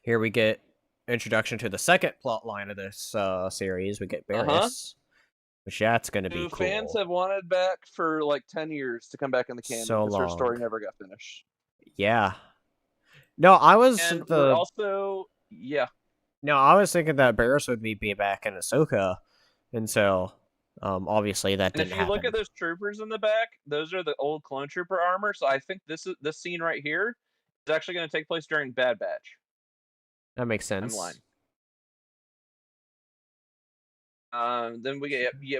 Here we get introduction to the second plot line of this series. We get Barriss, which that's going to be cool. Fans have wanted back for like 10 years to come back in the canon. So long. Her story never got finished. Yeah. No, I was also No, I was thinking that Barriss would be back in Ahsoka, and so obviously that didn't happen. If you look at those troopers in the back, those are the old clone trooper armor. So I think this scene right here is actually going to take place during Bad Batch. That makes sense. Then we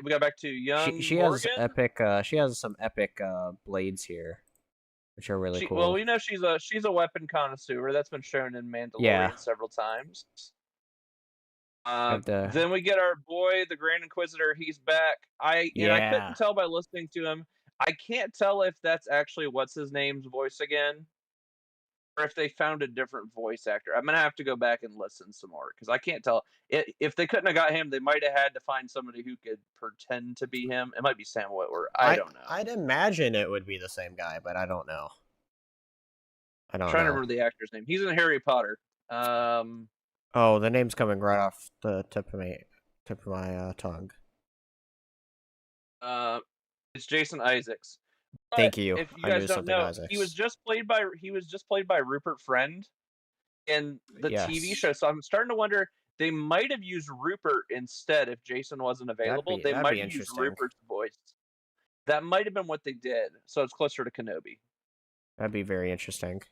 got back to young. She has epic. She has some epic blades here, which are really cool. Well, we know she's a weapon connoisseur. That's been shown in Mandalorian several times. Then we get our boy, the Grand Inquisitor. He's back. I couldn't tell by listening to him. I can't tell if that's actually what's his name's voice again, or if they found a different voice actor. I'm gonna have to go back and listen some more because I can't tell. If they couldn't have got him, they might have had to find somebody who could pretend to be him. It might be Sam Witwer. I don't know. I'd imagine it would be the same guy, but I don't know. I I'm don't trying to know. remember the actor's name. He's in Harry Potter. Um, Oh, the name's coming right off the tip of my tongue. uh, it's Jason Isaacs. But Thank you. if you I guys knew don't something know, he was Isaacs. just played by Rupert Friend in the TV Yes, show. So I'm starting to wonder they might have used Rupert instead if Jason wasn't available. They that'd might be have used interesting. Rupert's voice. That might have been what they did. So it's closer to Kenobi. That'd be very interesting.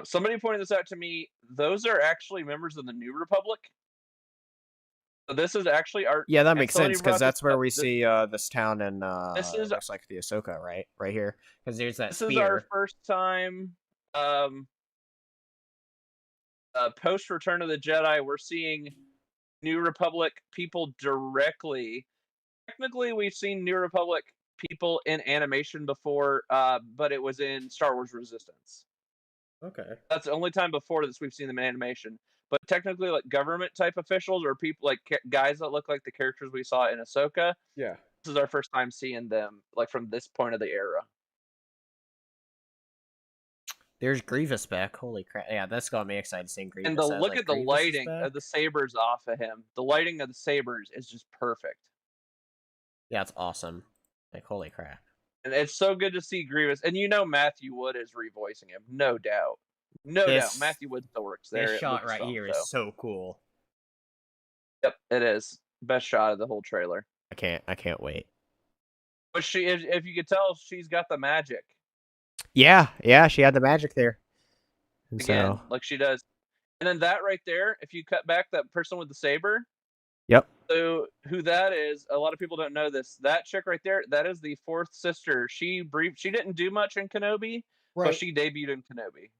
Somebody pointed this out to me. Those are actually members of the New Republic. So this is actually our. Yeah, that And makes somebody sense because brought this that's where up. we see this town and This is looks like the Ahsoka, right here. Because there's that this is our spear. first time. Post Return of the Jedi, we're seeing New Republic people directly. Technically, we've seen New Republic people in animation before, but it was in Star Wars Resistance. Okay. That's the only time before this we've seen them in animation. But technically, like government type officials or people like guys that look like the characters we saw in Ahsoka, Yeah. this is our first time seeing them like from this point of the era. There's Grievous back. Holy crap! Yeah, that's got me excited seeing And Grievous. the I was look like, at the Grievous is lighting back. of the sabers off of him, the lighting of the sabers is just perfect. Yeah, it's awesome. Like, holy crap. And it's so good to see Grievous. And you know Matthew Wood is revoicing him, no doubt. No doubt. This Matthew Wood still works this there at shot right Lucasfilm. here is So so cool. yep, it is. Best shot of the whole trailer. I can't wait. But she if you could tell, she's got the magic. Yeah, she had the magic there. And Again, so, like she does. And then that right there, if you cut back that person with the saber, yep. so who that is, a lot of people don't know this. That chick right there, that is the fourth sister. She didn't do much in Kenobi, but Right. she debuted in Kenobi.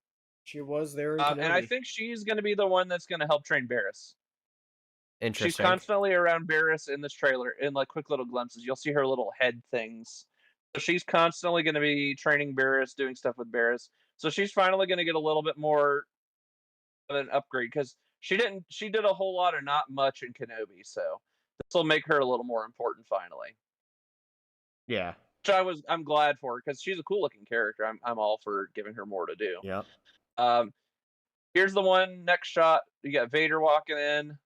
She was there in And I Kenobi. think she's going to be the one that's going to help train Barriss. She's Interesting. constantly around Barriss in this trailer in like quick little glimpses. You'll see her little head things. So she's constantly going to be training Barriss, doing stuff with Barriss. So she's finally going to get a little bit more of an upgrade because she did a whole lot of not much in Kenobi. So this will make her a little more important finally. Yeah. Which I'm glad for because she's a cool looking character. I'm all for giving her more to do. Yep. Here's the one next shot. You got Vader walking in.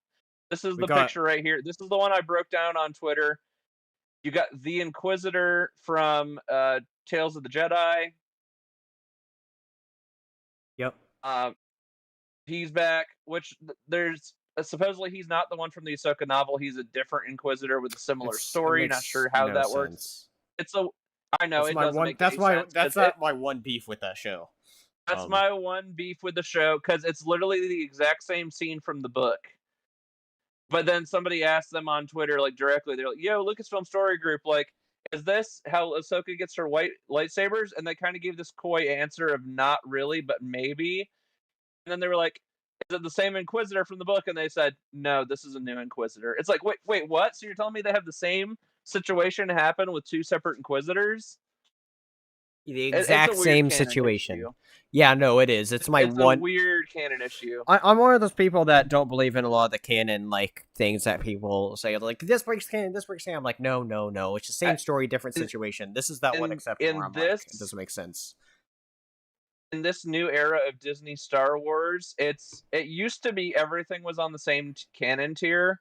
This is the picture right here. This is the one I broke down on Twitter. You got the Inquisitor from Tales of the Jedi. Yep. He's back, which there's supposedly he's not the one from the Ahsoka novel. He's a different Inquisitor with a similar story. Not sure how that works. I know it doesn't make any sense. That's not my one beef with that show. That's my one beef with the show because it's literally the exact same scene from the book. But then somebody asked them on Twitter, like directly, they're like, "Yo, Lucasfilm Story Group, like, is this how Ahsoka gets her white lightsabers?" And they kind of gave this coy answer of not really, but maybe. And then they were like, "Is it the same Inquisitor from the book?" And they said, "No, this is a new Inquisitor." It's like, wait, what? So you're telling me they have the same situation happen with two separate Inquisitors? The exact same situation. Issue. Yeah, no, it is. It's a weird canon issue. I'm one of those people that don't believe in a lot of the canon like things that people say like this breaks canon, this breaks canon. I'm like, no. It's the same story, different situation. This is that one exception where I'm like, it doesn't make sense. In this new era of Disney Star Wars, it used to be everything was on the same canon tier.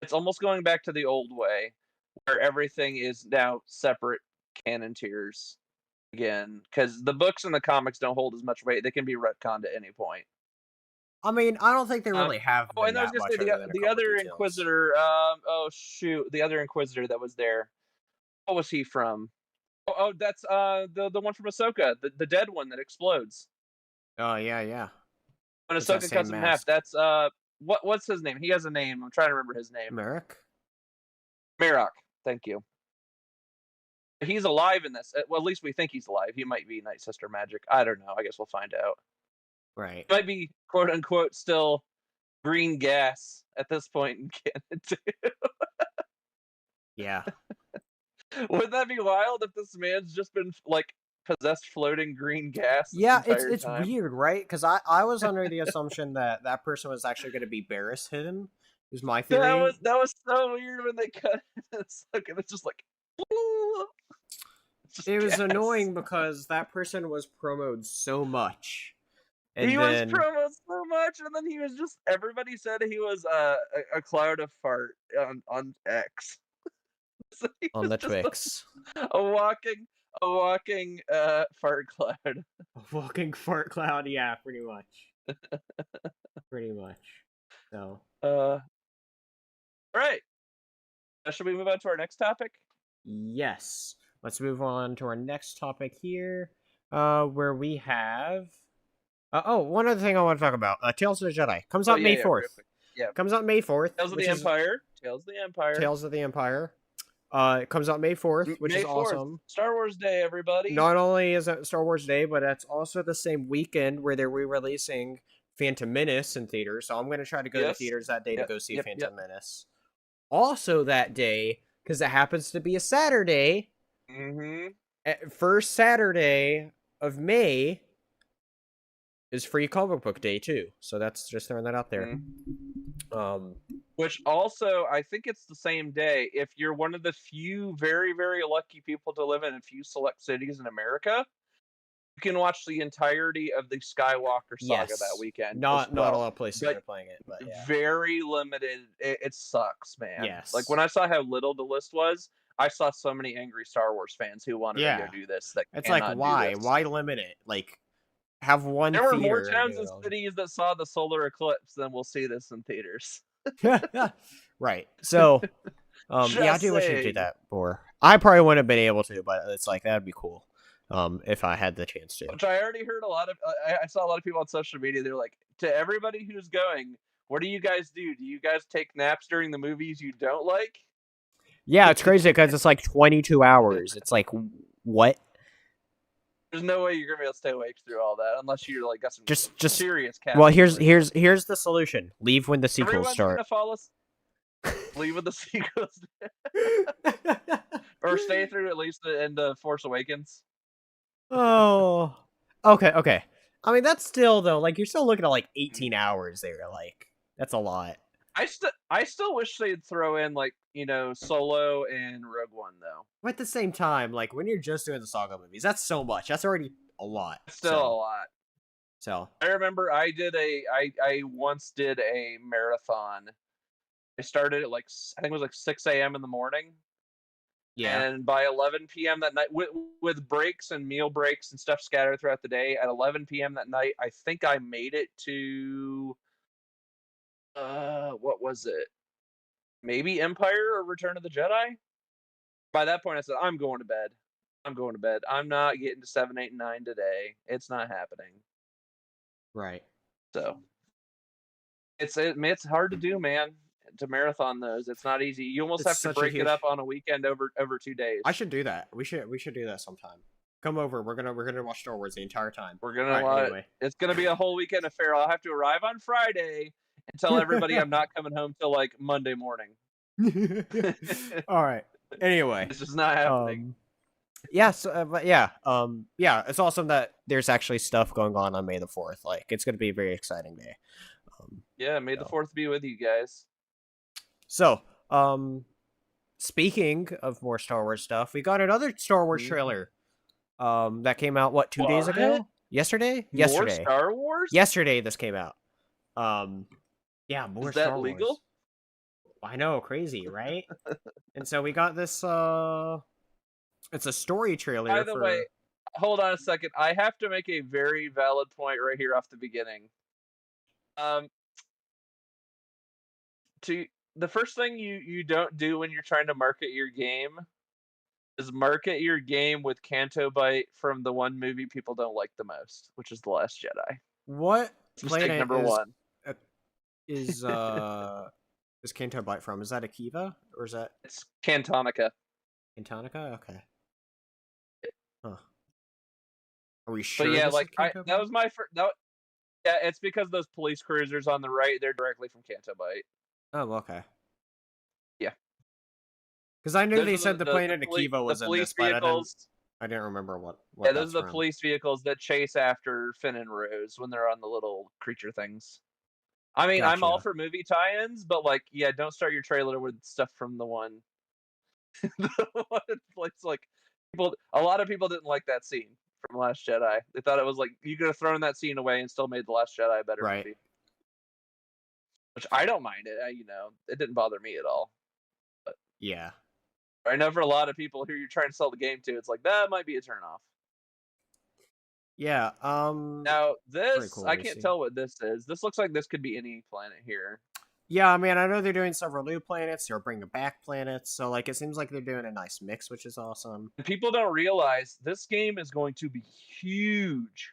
It's almost going back to the old way, where everything is now separate canon tiers again, because the books and the comics don't hold as much weight. They can be retconned at any point. I mean, I don't think they really have. And I was gonna say the other Inquisitor. The other Inquisitor that was there. What was he from? Oh, that's the one from Ahsoka, the dead one that explodes. Oh yeah. When Ahsoka cuts him in half, that's what's his name? He has a name. I'm trying to remember his name. Marok. Thank you. He's alive in this. Well, at least we think he's alive. He might be Night Sister magic. I don't know. I guess we'll find out. Right. He might be quote unquote still green gas at this point in canon too. Yeah. Wouldn't that be wild if this man's just been like possessed floating green gas this Yeah, entire it's time. weird, right? Because I was under the assumption that that person was actually going to be Barris hidden. Was my theory. That was so weird when they cut it. It's just like it's just It was gas. annoying because that person was promoted so much, He and was then promoted so much, and then he was just everybody said he was a cloud of fart on X. So he on was the just Twix, a walking fart cloud. a walking fart cloud. Yeah, pretty much, pretty much. So All right. Should we move on to our next topic? yes, let's move on to our next topic here, where we have. One other thing I want to talk about. Tales of the Jedi comes Oh out May yeah, real 4th. quick. Yeah. Comes out May 4th, Tales of the which is Empire. Tales of the Empire. Tales of the Empire. It comes out May 4th, which May is 4th. awesome. Star Wars Day, everybody. Not only is it Star Wars Day, but it's also the same weekend where they're re-releasing Phantom Menace in theaters. So I'm going to try to go to Yes. theaters that day to go see Yep. Phantom Menace. Also that day, because it happens to be a Saturday, Mm-hmm. first Saturday of May is Free Comic Book Day too. So that's just throwing that out there. Which also, I think it's the same day. If you're one of the few very, very lucky people to live in a few select cities in America, you can watch the entirety of the Skywalker saga that weekend. Not well. a lot of places But are playing it, but yeah. very limited. It sucks, man. Yes. Like when I saw how little the list was, I saw so many angry Star Wars fans who wanted to go do this. That it's like, why? Why limit it? Like, have one There were more theater towns and cities that saw the solar eclipse than will see this in theaters. Right. So, yeah, I do wish I did that more. I probably wouldn't have been able to, but it's like that'd be cool. If I had the chance to. Which I already heard a lot of. I saw a lot of people on social media. They're like, to everybody who's going, what do you guys do? Do you guys take naps during the movies you don't like? Yeah, it's crazy because it's like 22 hours. It's like, what? There's no way you're gonna be able to stay awake through all that unless you're like got some just serious. Well, here's the solution. Leave when the sequels Everyone's start. Gonna fall leave when the sequels, or stay through at least the end of Force Awakens. Oh, okay. I mean, that's still though. Like, you're still looking at like 18 hours there. Like, that's a lot. I still wish they'd throw in like Solo and Rogue One though. But at the same time, like when you're just doing the saga movies, that's so much. That's already a lot. Still a lot. So I remember I once did a marathon. I started at like I think it was like 6 a.m. in the morning. Yeah. And by 11 p.m. that night, with breaks and meal breaks and stuff scattered throughout the day, at 11 p.m. that night, I think I made it to what was it? Maybe Empire or Return of the Jedi. By that point, I said, I'm going to bed. I'm not getting to 7, 8, and 9 today. It's not happening. Right. So it's hard to do, man. To marathon those, it's not easy. You almost have to break it up on a weekend over 2 days. I should do that. We should do that sometime. Come over. We're gonna watch Star Wars the entire time. We're gonna watch. Anyway. It's gonna be a whole weekend affair. I'll have to arrive on Friday and tell everybody I'm not coming home till like Monday morning. All right. Anyway, it's just not happening. Yes, but yeah, it's awesome that there's actually stuff going on May the 4th. Like, it's gonna be a very exciting day. May the 4th be with you guys. So, speaking of more Star Wars stuff, we got another Star Wars trailer. That came out 2 days ago? Yesterday? More Star Wars? Yesterday this came out. Yeah, more Is that Star legal? Wars. I know, crazy, right? And so we got this it's a story trailer. By the way, hold on a second. I have to make a very valid point right here off the beginning. The first thing you don't do when you're trying to market your game is market your game with Canto Bite from the one movie people don't like the most, which is The Last Jedi. What mistake number one is Canto Bite from? Is that Akiva or is that? It's Cantonica. Cantonica, okay. Huh. Are we sure? But yeah, like that was my first. Yeah, it's because those police cruisers on the right, they're directly from Canto Bite. Oh, okay. Yeah. Because I knew they said the planet Akiva was in this, but I didn't. I didn't remember what Yeah, those that's are the from. police vehicles that chase after Finn and Rose when they're on the little creature things. I mean, I'm all Gotcha. for movie tie-ins, but like, yeah, don't start your trailer with stuff from the one. The one it's like a lot of people didn't like that scene from Last Jedi. They thought it was like you could have thrown that scene away and still made the Last Jedi a better Right. movie. Which I don't mind it. It didn't bother me at all. But Yeah. I know for a lot of people who you're trying to sell the game to, it's like that might be a turnoff. Yeah. Now Very this, cool. I We can't see. tell what this is. This looks like this could be any planet here. Yeah, I mean, I know they're doing several new planets. They're bringing back planets, so like it seems like they're doing a nice mix, which is awesome. And people don't realize this game is going to be huge.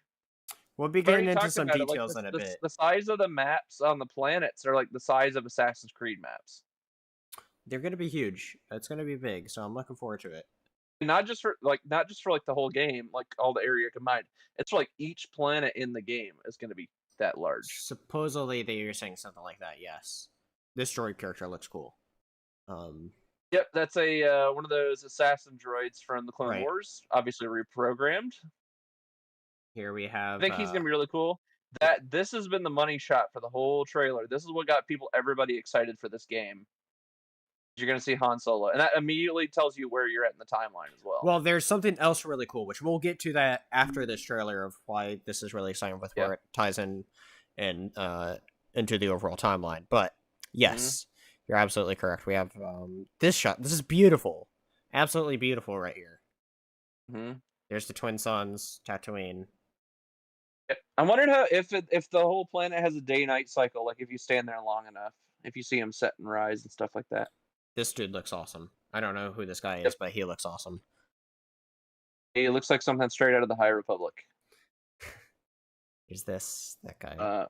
We'll be We getting already into talked some about it. Like details in a bit. the size of the maps on the planets are like the size of Assassin's Creed maps. They're going to be huge. It's going to be big, so I'm looking forward to it. Not just for like the whole game, like all the area combined. It's for like each planet in the game is going to be that large. Supposedly, they're saying something like that. Yes, this droid character looks cool. Um, Yep, that's a one of those assassin droids from the Clone right Wars, obviously reprogrammed. here we I have. think he's gonna be really cool. That this has been the money shot for the whole trailer. This is what got everybody excited for this game. You're gonna see Han Solo, and that immediately tells you where you're at in the timeline as well. Well, there's something else really cool, which we'll get to that after this trailer of why this is really exciting with Yeah. where it ties in and into the overall timeline. But yes, you're absolutely correct. We have this shot. This is beautiful, absolutely beautiful right here. Mm-hmm. There's the twin suns, Tatooine. I'm wondering how if the whole planet has a day-night cycle, like if you stand there long enough, if you see him set and rise and stuff like that. This dude looks awesome. I don't know who this guy Yep. is, but he looks awesome. He looks like something straight out of the High Republic. Is this that guy?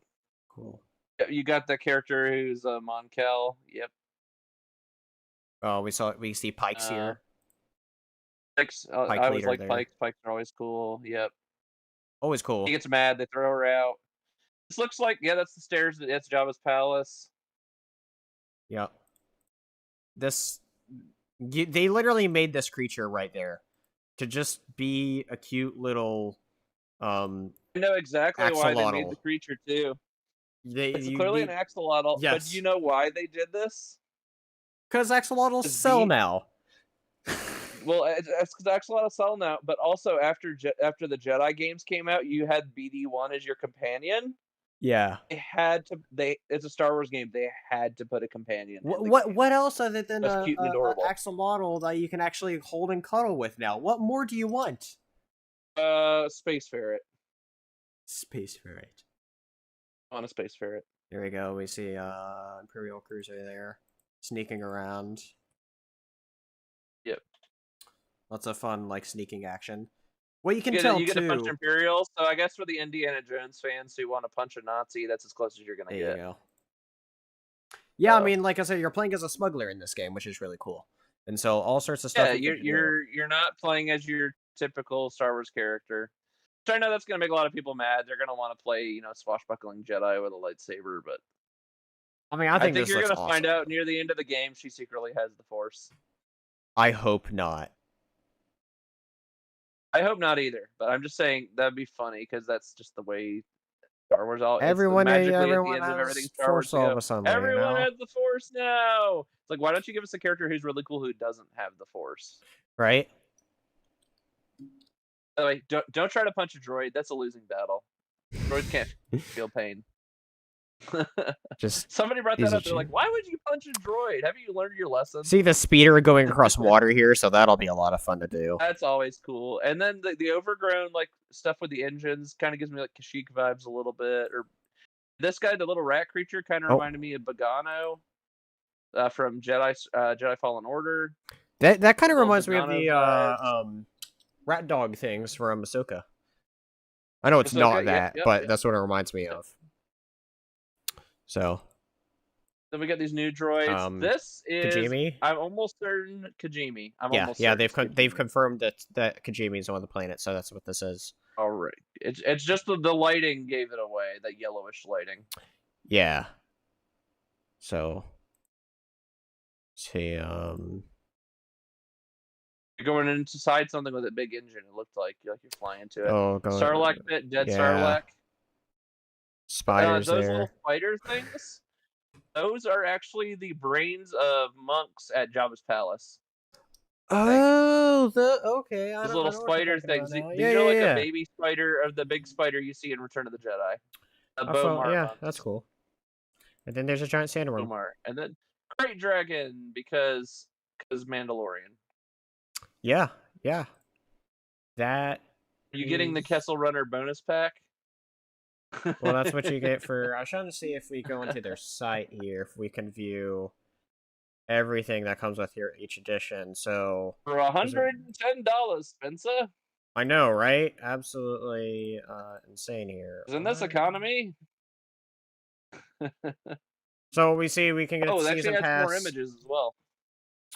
Cool. You got the character who's Monkel. Yep. Oh, we see Pikes here. Pikes. Pike I always leader like there. Pikes. Pikes are always cool. Yep. Always cool. He gets mad. They throw her out. This looks like that's the stairs. That's Jabba's palace. Yep. They literally made this creature right there to just be a cute little I know exactly why they made the creature too. It's clearly an axolotl. Yes. But do you know why they did this? Because axolotls sell now. Well, it's because axolotls sell now, but also after the Jedi games came out, you had BD-1 as your companion. Yeah. It's a Star Wars game. They had to put a companion. What else other than That's cute and adorable. axolotl that you can actually hold and cuddle with now? What more do you want? Space ferret. Space ferret. On a space ferret. There we go. We see Imperial cruiser there, sneaking around. Yep. Lots of fun, like sneaking action. Well, you can tell you get too. to punch Imperials, so I guess for the Indiana Jones fans who want to punch a Nazi, that's as close as you're gonna get. There you go. Yeah, I mean, like I said, you're playing as a smuggler in this game, which is really cool, and so all sorts of stuff. Yeah, you're not playing as your typical Star Wars character. So I know that's gonna make a lot of people mad. They're gonna want to play, swashbuckling Jedi with a lightsaber, but I mean, I think you're gonna find out near the end of the game she secretly has the Force. I hope not. I hope not either, but I'm just saying that'd be funny because that's just the way Star Wars all. Everyone magically has at the end of everything Star Wars all of a sudden. Everyone has the Force now. It's like, why don't you give us a character who's really cool who doesn't have the Force? Right. By the way, don't try to punch a droid. That's a losing battle. Droids can't feel pain. Just somebody brought that up. They're like, "Why would you punch a droid? Haven't you learned your lesson?" See the speeder going across water here, so that'll be a lot of fun to do. That's always cool. And then the overgrown like stuff with the engines kind of gives me like Kashyyyk vibes a little bit. Or this guy, the little rat creature, kind of reminded me of Bogano from Jedi Fallen Order. That kind of reminds me of the rat dog things from Ahsoka. I know it's not that, but that's what it reminds me of. So then we got these new droids. This is Kijimi. I'm almost certain Kijimi. They've confirmed that Kijimi is on the planet, so that's what this is. All right, it's just the lighting gave it away, that yellowish lighting. Yeah. So see You're going inside something with a big engine. It looked like you're flying into it. Oh, Sarlacc pit, dead yeah, Sarlacc. spiders Those little there. spider things. Those are actually the brains of monks at Jabba's palace. Thing. Oh, okay. Those I little know what you're spider talking about things. now. Do Yeah, you know yeah, like a yeah. baby spider or the big spider you see in Return of the Jedi? The I felt, Bomar yeah, that's monks. cool. And then there's a giant sandworm. Bomar. And then Great Dragon because Mandalorian. Yeah, yeah. That Are you getting the is. Kessel Runner bonus pack? Well, that's what you get for. I was trying to see if we go into their site here, if we can view everything that comes with your each edition. So For $110, Spencer. I know, right? Absolutely insane here. In this economy. So we see we can get Oh, it actually season adds more pass. images as well.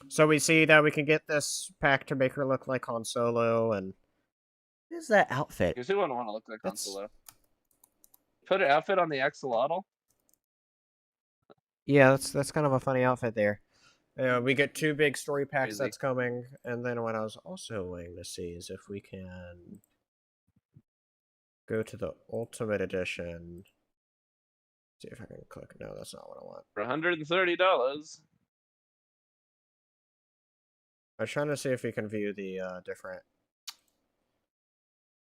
So we see that we can get this pack to make her look like Han Solo, and what is that outfit? Because who wouldn't want to look like Han Solo? Put an outfit on the axolotl. Yeah, that's kind of a funny outfit there. We get 2 big story packs Crazy. that's coming, and then what I was also waiting to see is if we can go to the Ultimate Edition. See if I can click. No, that's not what I want. For $130. I was trying to see if we can view the different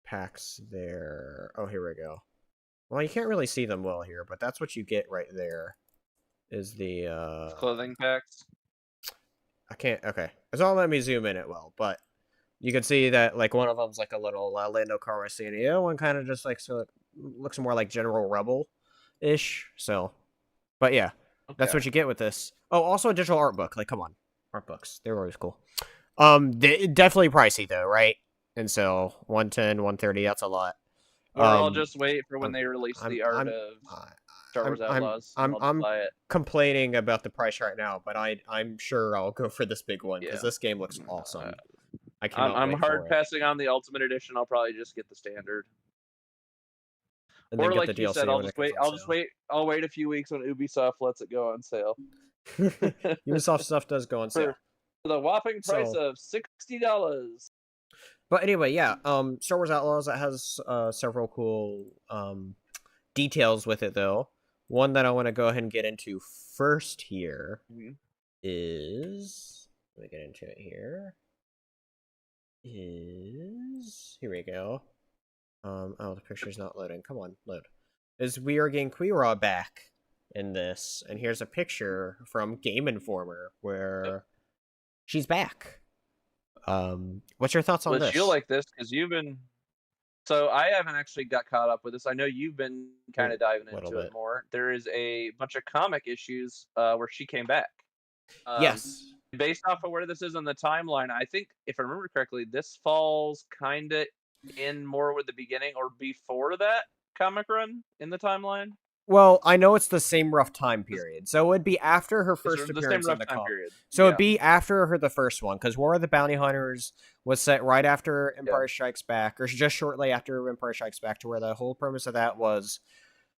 packs there. Oh, here we go. Well, you can't really see them well here, but that's what you get right there. Is the Clothing packs. I can't. Okay, it's all let me zoom in it well, but you can see that like one of them's like a little Lando Calrissian. The other one kind of just like so it looks more like General Rebel ish. So, but yeah, that's what you get with this. Oh, also a digital art book. Like, come on, art books. They're always cool. Definitely pricey though, right? And so 110, 130. That's a lot. Or I'll just wait for when they release the art of Star Wars Outlaws. I'm buy it. complaining about the price right now, but I'm sure I'll go for this big one because this game looks awesome. I'm hard passing on the Ultimate Edition. I'll probably just get the standard. And or then like get the you DLC said, I'll wait a few weeks when Ubisoft lets it go on sale. Ubisoft stuff does go on sale for the whopping price of $60. But anyway, yeah, Star Wars Outlaws, that has several cool details with it though. One that I want to go ahead and get into first here is, let me get into it here. Here we go. Oh, the picture's not loading. Come on, load. Is we are getting Quira back in this, and here's a picture from Game Informer where she's back. What's your thoughts on this? You'll like this because you've been. So I haven't actually got caught up with this. I know you've been kind of diving into it more. There is a bunch of comic issues where she came back. Yes. Based off of where this is on the timeline, I think, if I remember correctly, this falls kind of in more with the beginning or before that comic run in the timeline. Well, I know it's the same rough time period, so it would be after her first appearance in the comic. So it'd be after the first one, because War of the Bounty Hunters was set right after Empire Strikes Back, or just shortly after Empire Strikes Back, to where the whole premise of that was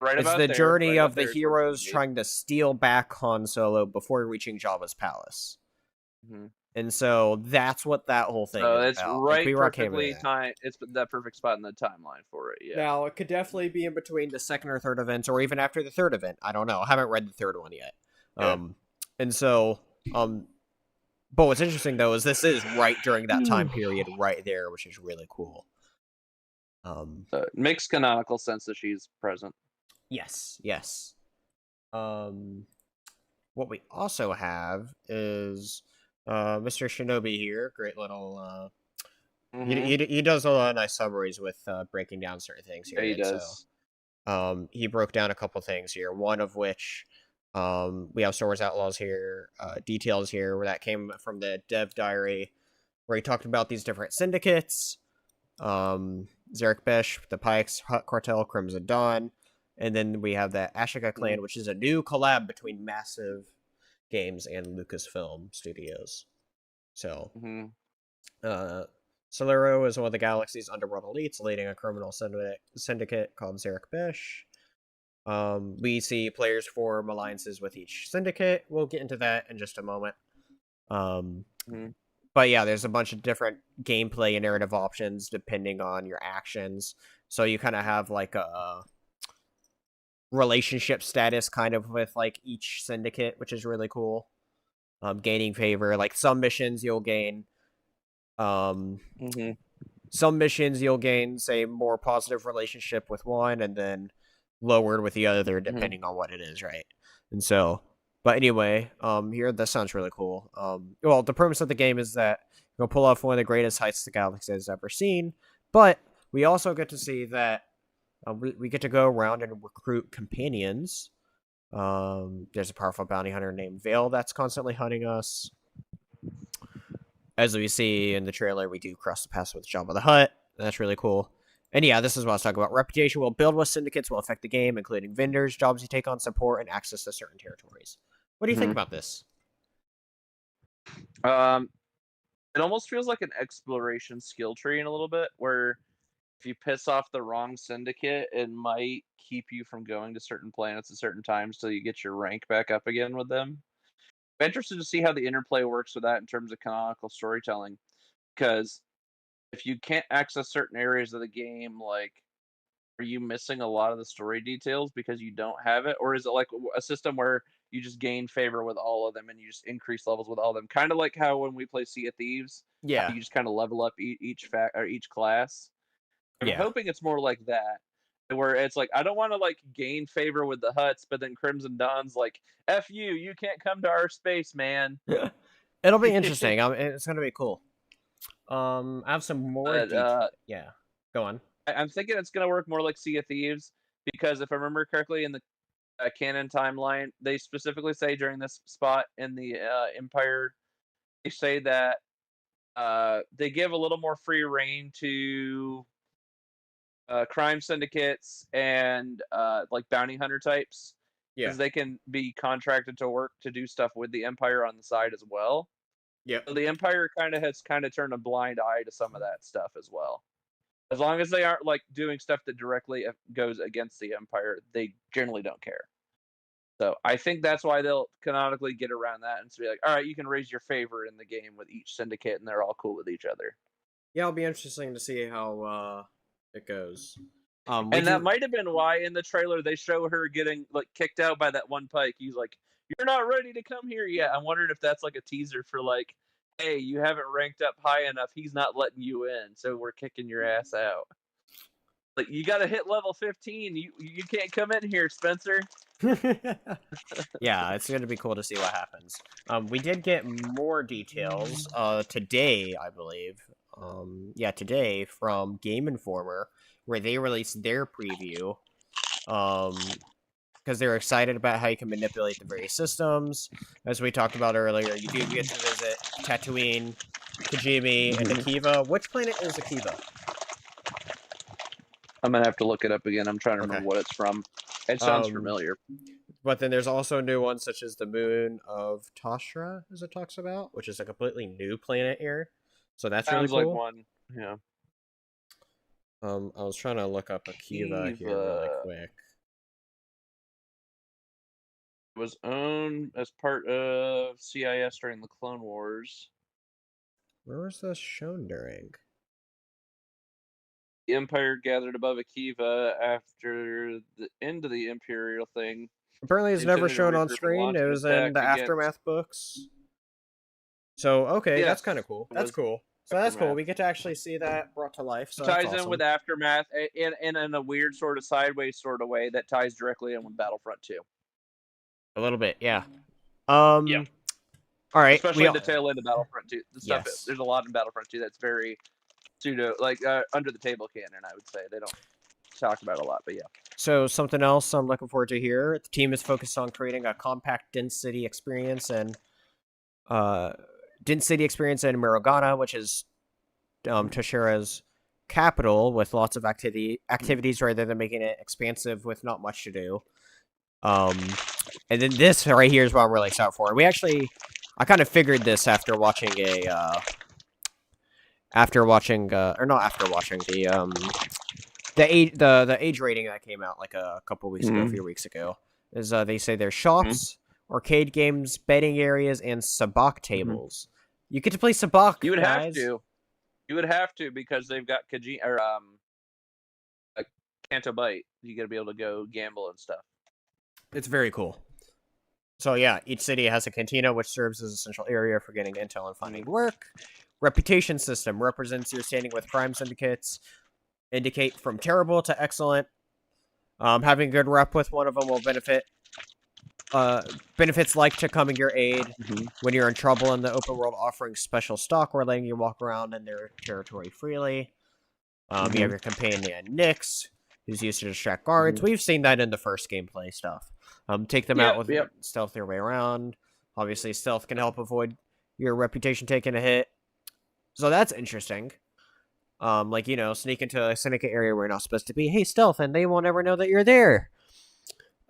it's the journey of the heroes trying to steal back Han Solo before reaching Jabba's palace. And so that's what that whole thing is it's about. Right perfectly timed. It's that perfect spot in the timeline for it. Yeah. Now, it could definitely be in between the second or third events, or even after the third event. I don't know. I haven't read the third one yet. And so, but what's interesting though is this is right during that time period, right there, which is really cool. So it makes canonical sense that she's present. Yes. What we also have is Mr. Shinobi here. Great little. He does a lot of nice summaries with breaking down certain things here. Yeah, he does. So, he broke down a couple things here. One of which, we have Star Wars Outlaws here, details here where that came from the dev diary, where he talked about these different syndicates, Zarek Besh, the Pikes, Hut Cartel, Crimson Dawn, and then we have the Ashika Clan, which is a new collab between Massive Games and Lucasfilm Studios. So, Solero is one of the galaxy's underworld elites, leading a criminal syndicate called Zarek Besh. We see players form alliances with each syndicate. We'll get into that in just a moment. but yeah, there's a bunch of different gameplay and narrative options depending on your actions. So you kind of have like a relationship status kind of with like each syndicate, which is really cool. Gaining favor, like some missions you'll gain Mm-hmm. some missions you'll gain, say, more positive relationship with one and then lowered with the other Mm-hmm. depending on what it is, right? And so, but anyway, here, that sounds really cool. Well, the premise of the game is that you'll pull off one of the greatest heights the galaxy has ever seen, but we also get to see that we get to go around and recruit companions. There's a powerful bounty hunter named Vale that's constantly hunting us. As we see in the trailer, we do cross the pass with Jabba the Hutt. That's really cool. And yeah, this is what I was talking about. Reputation will build with syndicates will affect the game, including vendors, jobs you take on, support, and access to certain territories. What do you think Mm-hmm. about this? It almost feels like an exploration skill tree in a little bit, where if you piss off the wrong syndicate, it might keep you from going to certain planets at certain times till you get your rank back up again with them. I'm interested to see how the interplay works with that in terms of canonical storytelling, because if you can't access certain areas of the game, like, are you missing a lot of the story details because you don't have it, or is it like a system where you just gain favor with all of them and you just increase levels with all of them, kind of like how when we play Sea of Thieves, Yeah, you just kind of level up each or each class. I'm yeah. hoping it's more like that, where it's like I don't want to like gain favor with the Huts, but then Crimson Dawn's like, "F you, you can't come to our space, man." It'll be interesting. It's gonna be cool. I have some more But detail. Yeah, go on. I'm thinking it's gonna work more like Sea of Thieves, because if I remember correctly in the canon timeline, they specifically say during this spot in the Empire, they say that they give a little more free reign to crime syndicates and like bounty hunter types, Yeah, because they can be contracted to work to do stuff with the Empire on the side as well. yep, So the Empire kind of turned a blind eye to some of that stuff as well. As long as they aren't like doing stuff that directly goes against the Empire, they generally don't care. So I think that's why they'll canonically get around that and be like, all right, you can raise your favor in the game with each syndicate, and they're all cool with each other. yeah. It'll be interesting to see how it goes. We And that do. might have been why in the trailer they show her getting like kicked out by that one Pike. He's like, "You're not ready to come here yet." I'm wondering if that's like a teaser for like, "Hey, you haven't ranked up high enough. He's not letting you in, so we're kicking your ass out." Like, you got to hit level 15. You can't come in here, Spencer. Yeah, it's gonna be cool to see what happens. We did get more details today, I believe. Yeah, today from Game Informer, where they released their preview. Because they're excited about how you can manipulate the various systems. As we talked about earlier, you do get to visit Tatooine, Kijimi, and Akiva. Which planet is Akiva? I'm gonna have to look it up again. I'm trying to remember Okay. what it's from. It sounds familiar. But then there's also new ones such as the moon of Toshra, as it talks about, which is a completely new planet here. So that's really Sounds like cool. one. Yeah. I was trying to look up Akiva here really Kiva quick. was owned as part of CIS during the Clone Wars. Where was this shown during? The Empire gathered above Akiva after the end of the Imperial thing. Apparently, it's They never intended to shown on regroup and screen. launch It an was in attack the against. Aftermath books. So, okay, that's kind of Yes, cool. it That's was cool. So that's cool. Aftermath. We get to actually see that brought to life. It So that's ties in with awesome. Aftermath in a weird sort of sideways sort of way that ties directly in with Battlefront 2. A little bit, yeah. Yeah. All right. Especially in the tail end of Battlefront 2. The stuff Yes. there's a lot in Battlefront 2 that's very pseudo, like under the table canon. I would say they don't talk about a lot, but yeah. So something else I'm looking forward to here. The team is focused on creating a compact, dense city experience and Mirogana, which is Toshira's capital, with lots of activities rather than making it expansive with not much to do. And then this right here is what I'm really excited for. I kind of figured this after watching the age rating that came out like a few weeks ago. Is they say there's shops, arcade games, betting areas, and sabacc tables. You get to play Sabak, You would have guys. to. You would have to because they've got Canto Bite. You got to be able to go gamble and stuff. It's very cool. So yeah, each city has a cantina, which serves as a central area for getting intel and finding work. Reputation system represents your standing with crime syndicates. Indicate from terrible to excellent. Having a good rep with one of them will benefits like to come in your aid when you're in trouble in the open world, offering special stock or letting you walk around in their territory freely. You have your companion Nyx, who's used to distract guards. We've seen that in the first gameplay stuff. Take them out with stealth their way around. Obviously, stealth can help avoid your reputation taking a hit. So that's interesting. Like, sneak into a syndicate area where you're not supposed to be. Hey, stealth, and they won't ever know that you're there.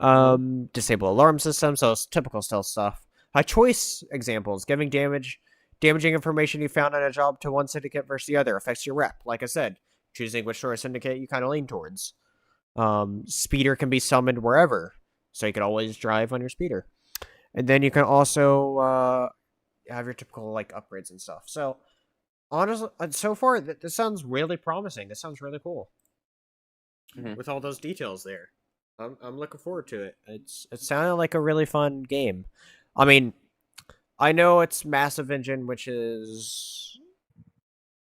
Disable alarm system, so it's typical stealth stuff. High choice examples, giving damaging information you found on a job to one syndicate versus the other affects your rep. Like I said, choosing which sort of syndicate you kind of lean towards. Speeder can be summoned wherever, so you can always drive on your speeder. And then you can also have your typical like upgrades and stuff. So honestly, so far this sounds really promising. This sounds really cool with all those details there. I'm looking forward to it. It sounded like a really fun game. I mean, I know it's Massive Engine, which is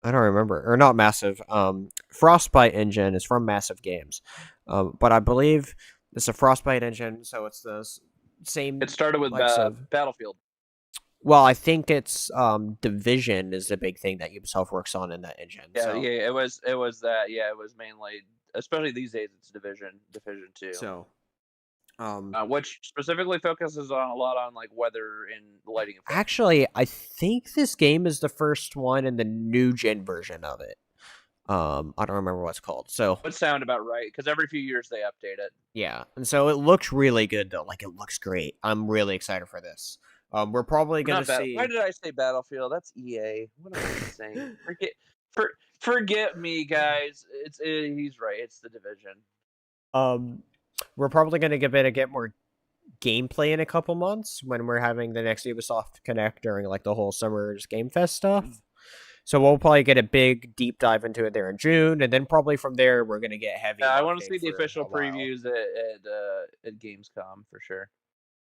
I don't remember, or not Massive. Frostbite Engine is from Massive Games, but I believe it's a Frostbite engine, so it's the same. It started with Battlefield. Well, I think it's Division is the big thing that Ubisoft works on in that engine. Yeah, so. yeah, it was that. Yeah, it was mainly, especially these days, it's Division 2. So, which specifically focuses on a lot on like weather and lighting effects. Actually, I think this game is the first one in the new gen version of it. I don't remember what it's called. So it sound about right because every few years they update it. Yeah, and so it looks really good though. Like it looks great. I'm really excited for this. We're probably gonna see. Why did I say Battlefield? That's EA. What am I saying? Forget me, guys. He's right. It's the Division. We're probably gonna get more gameplay in a couple months when we're having the next Ubisoft Connect during like the whole summer's Game Fest stuff. So we'll probably get a big deep dive into it there in June, and then probably from there we're gonna get heavy. Yeah, I want to see the official previews at Gamescom for sure.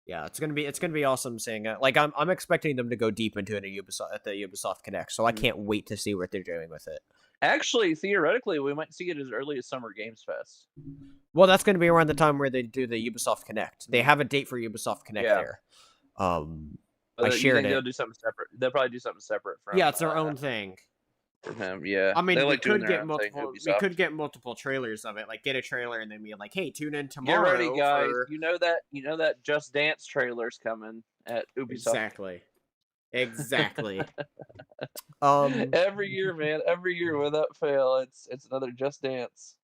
Yeah, it's gonna be awesome seeing it. Like I'm expecting them to go deep into it at the Ubisoft Connect, so I can't wait to see what they're doing with it. Actually, theoretically, we might see it as early as Summer Games Fest. Well, that's going to be around the time where they do the Ubisoft Connect. They have a date for Ubisoft Connect there. I shared it. They'll do something separate. They'll probably do something separate from. Yeah, it's their own thing. From him, yeah. I mean, we could get multiple trailers of it. Like, get a trailer and then be like, "Hey, tune in tomorrow." Get ready, guys. You know that Just Dance trailer's coming at Ubisoft. Exactly. Every year, man. Every year without fail, it's another Just Dance.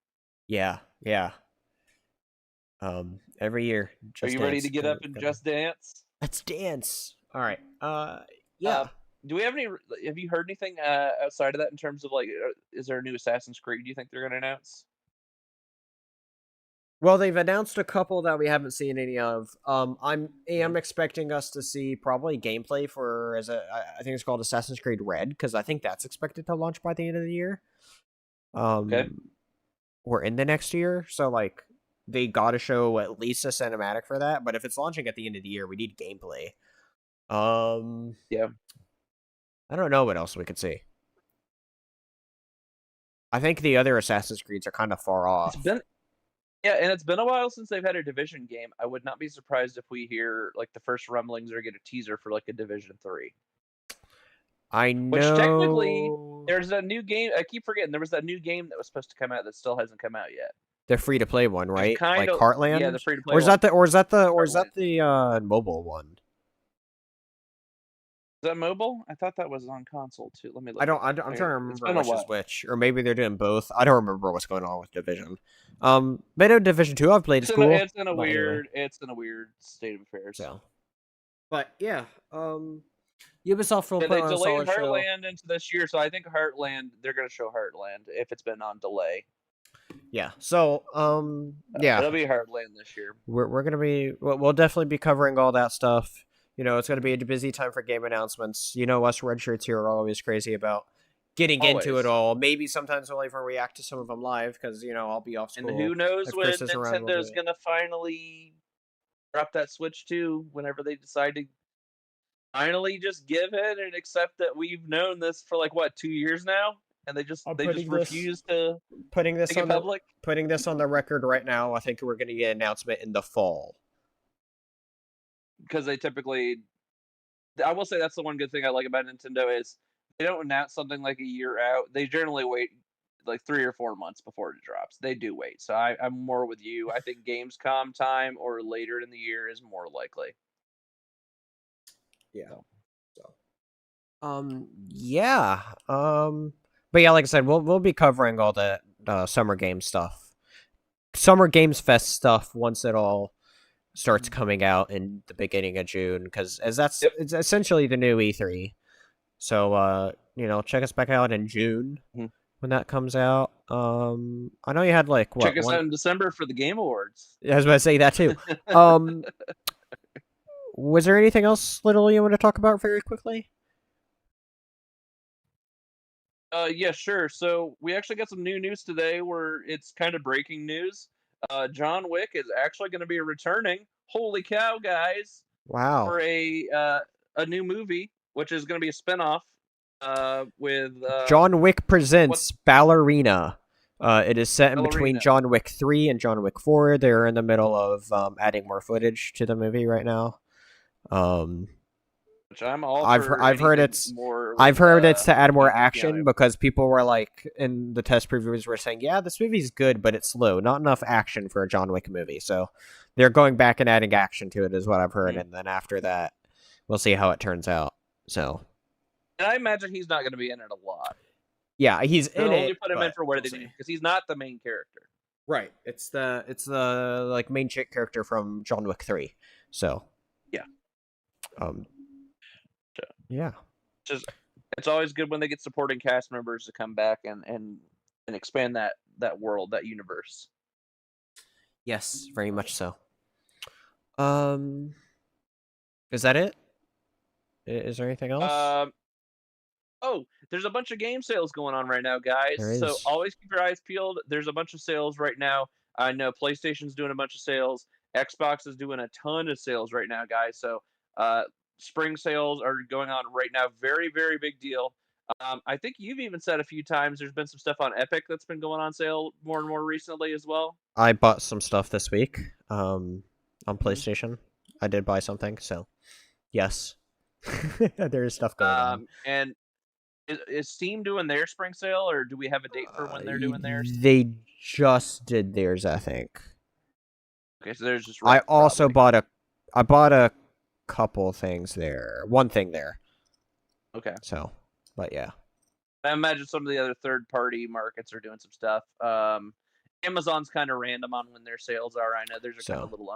Yeah. Every year. Are you ready to get up and just dance? Let's dance. All right. Yeah. Do we have any? Have you heard anything outside of that in terms of like, is there a new Assassin's Creed? Do you think they're going to announce? Well, they've announced a couple that we haven't seen any of. I am expecting us to see probably gameplay for I think it's called Assassin's Creed Red, because I think that's expected to launch by the end of the year. Okay. Or in the next year, so like they got to show at least a cinematic for that. But if it's launching at the end of the year, we need gameplay. Yeah. I don't know what else we could see. I think the other Assassin's Creeds are kind of far off. It's been a while since they've had a Division game. I would not be surprised if we hear like the first rumblings or get a teaser for like a Division 3. I know. Which technically, there's a new game. I keep forgetting there was that new game that was supposed to come out that still hasn't come out yet. The free to play one, right? Like Heartland. Yeah, the free to play. Or is that the mobile one? Is that mobile? I thought that was on console too. Let me look. I'm trying to remember which is which, or maybe they're doing both. I don't remember what's going on with Division. But Division 2 I've played. It's cool. It's in a weird state of affairs. So, but yeah, Ubisoft will put on a solid show. They delayed Heartland into this year, so I think Heartland. They're going to show Heartland if it's been on delay. Yeah. So, yeah, it'll be Heartland this year. We're gonna be. We'll definitely be covering all that stuff it's going to be a busy time for game announcements. Us red shirts here are always crazy about getting into it Always. all. Maybe sometimes we'll even react to some of them live because I'll be off And school. who knows If Chris when is around, we'll do Nintendo's it. gonna finally drop that Switch 2 whenever they decide to finally just give in and accept that we've known this for like what 2 years now, and I'm they just putting this refuse to putting this make it on the public putting this on the record right now. I think we're going to get an announcement in the fall. because they typically. I will say that's the one good thing I like about Nintendo is they don't announce something like a year out. They generally wait like 3 or 4 months before it drops. They do wait, so I'm more with you. I think Gamescom time or later in the year is more likely. Yeah. So. Yeah. But yeah, like I said, we'll be covering all the Summer Game stuff, Summer Games Fest stuff once it all starts coming out in the beginning of June, because Yep. it's essentially the new E3. So check us back out in June Mhm. when that comes out. I know you had like Check what us one. out in December for the Game Awards. I was about to say that too. Um, was there anything else little you want to talk about very quickly? Yeah, sure. So we actually got some new news today where it's kind of breaking news. John Wick is actually going to be returning. Holy cow, guys! Wow. For a new movie, which is going to be a spinoff with John Wick what's presents Ballerina. It is set in between Ballerina, John Wick 3 and John Wick 4. They're in the middle of adding more footage to the movie right now. Um, which I'm all I've for I've heard anything it's more with I've heard it's to add more Keanu. action because people were like in the test previews were saying, yeah, this movie's good, but it's slow, not enough action for a John Wick movie. So they're going back and adding action to it, is what I've heard, Mhm. and then after that, we'll see how it turns out. So And I imagine he's not going to be in it a lot. yeah, he's They'll in only it, put him in but for what we'll they do see. because he's not the main character. Right. It's the like main chick character from John Wick 3. So Yeah. um So, yeah. just it's always good when they get supporting cast members to come back and expand that world, that universe. Yes, very much so. Um is that it? Is there anything else? Um, oh, there's a bunch of game sales going on right now, There guys. So is. always keep your eyes peeled. There's a bunch of sales right now. I know PlayStation's doing a bunch of sales. Xbox is doing a ton of sales right now, guys. So uh, spring sales are going on right now. Very, very big deal. I think you've even said a few times there's been some stuff on Epic that's been going on sale more and more recently as well. I bought some stuff this week on Mhm. PlayStation. I did buy something, so yes. There is stuff going on. And is Steam doing their spring sale, or do we have a date for when they're doing theirs? They just did theirs, I think. Okay, so there's just I right, also probably. bought a couple things there. One thing there. Okay. So, but yeah. I imagine some of the other third-party markets are doing some stuff. Amazon's kind of random on when their sales are. I know theirs are kind of So a little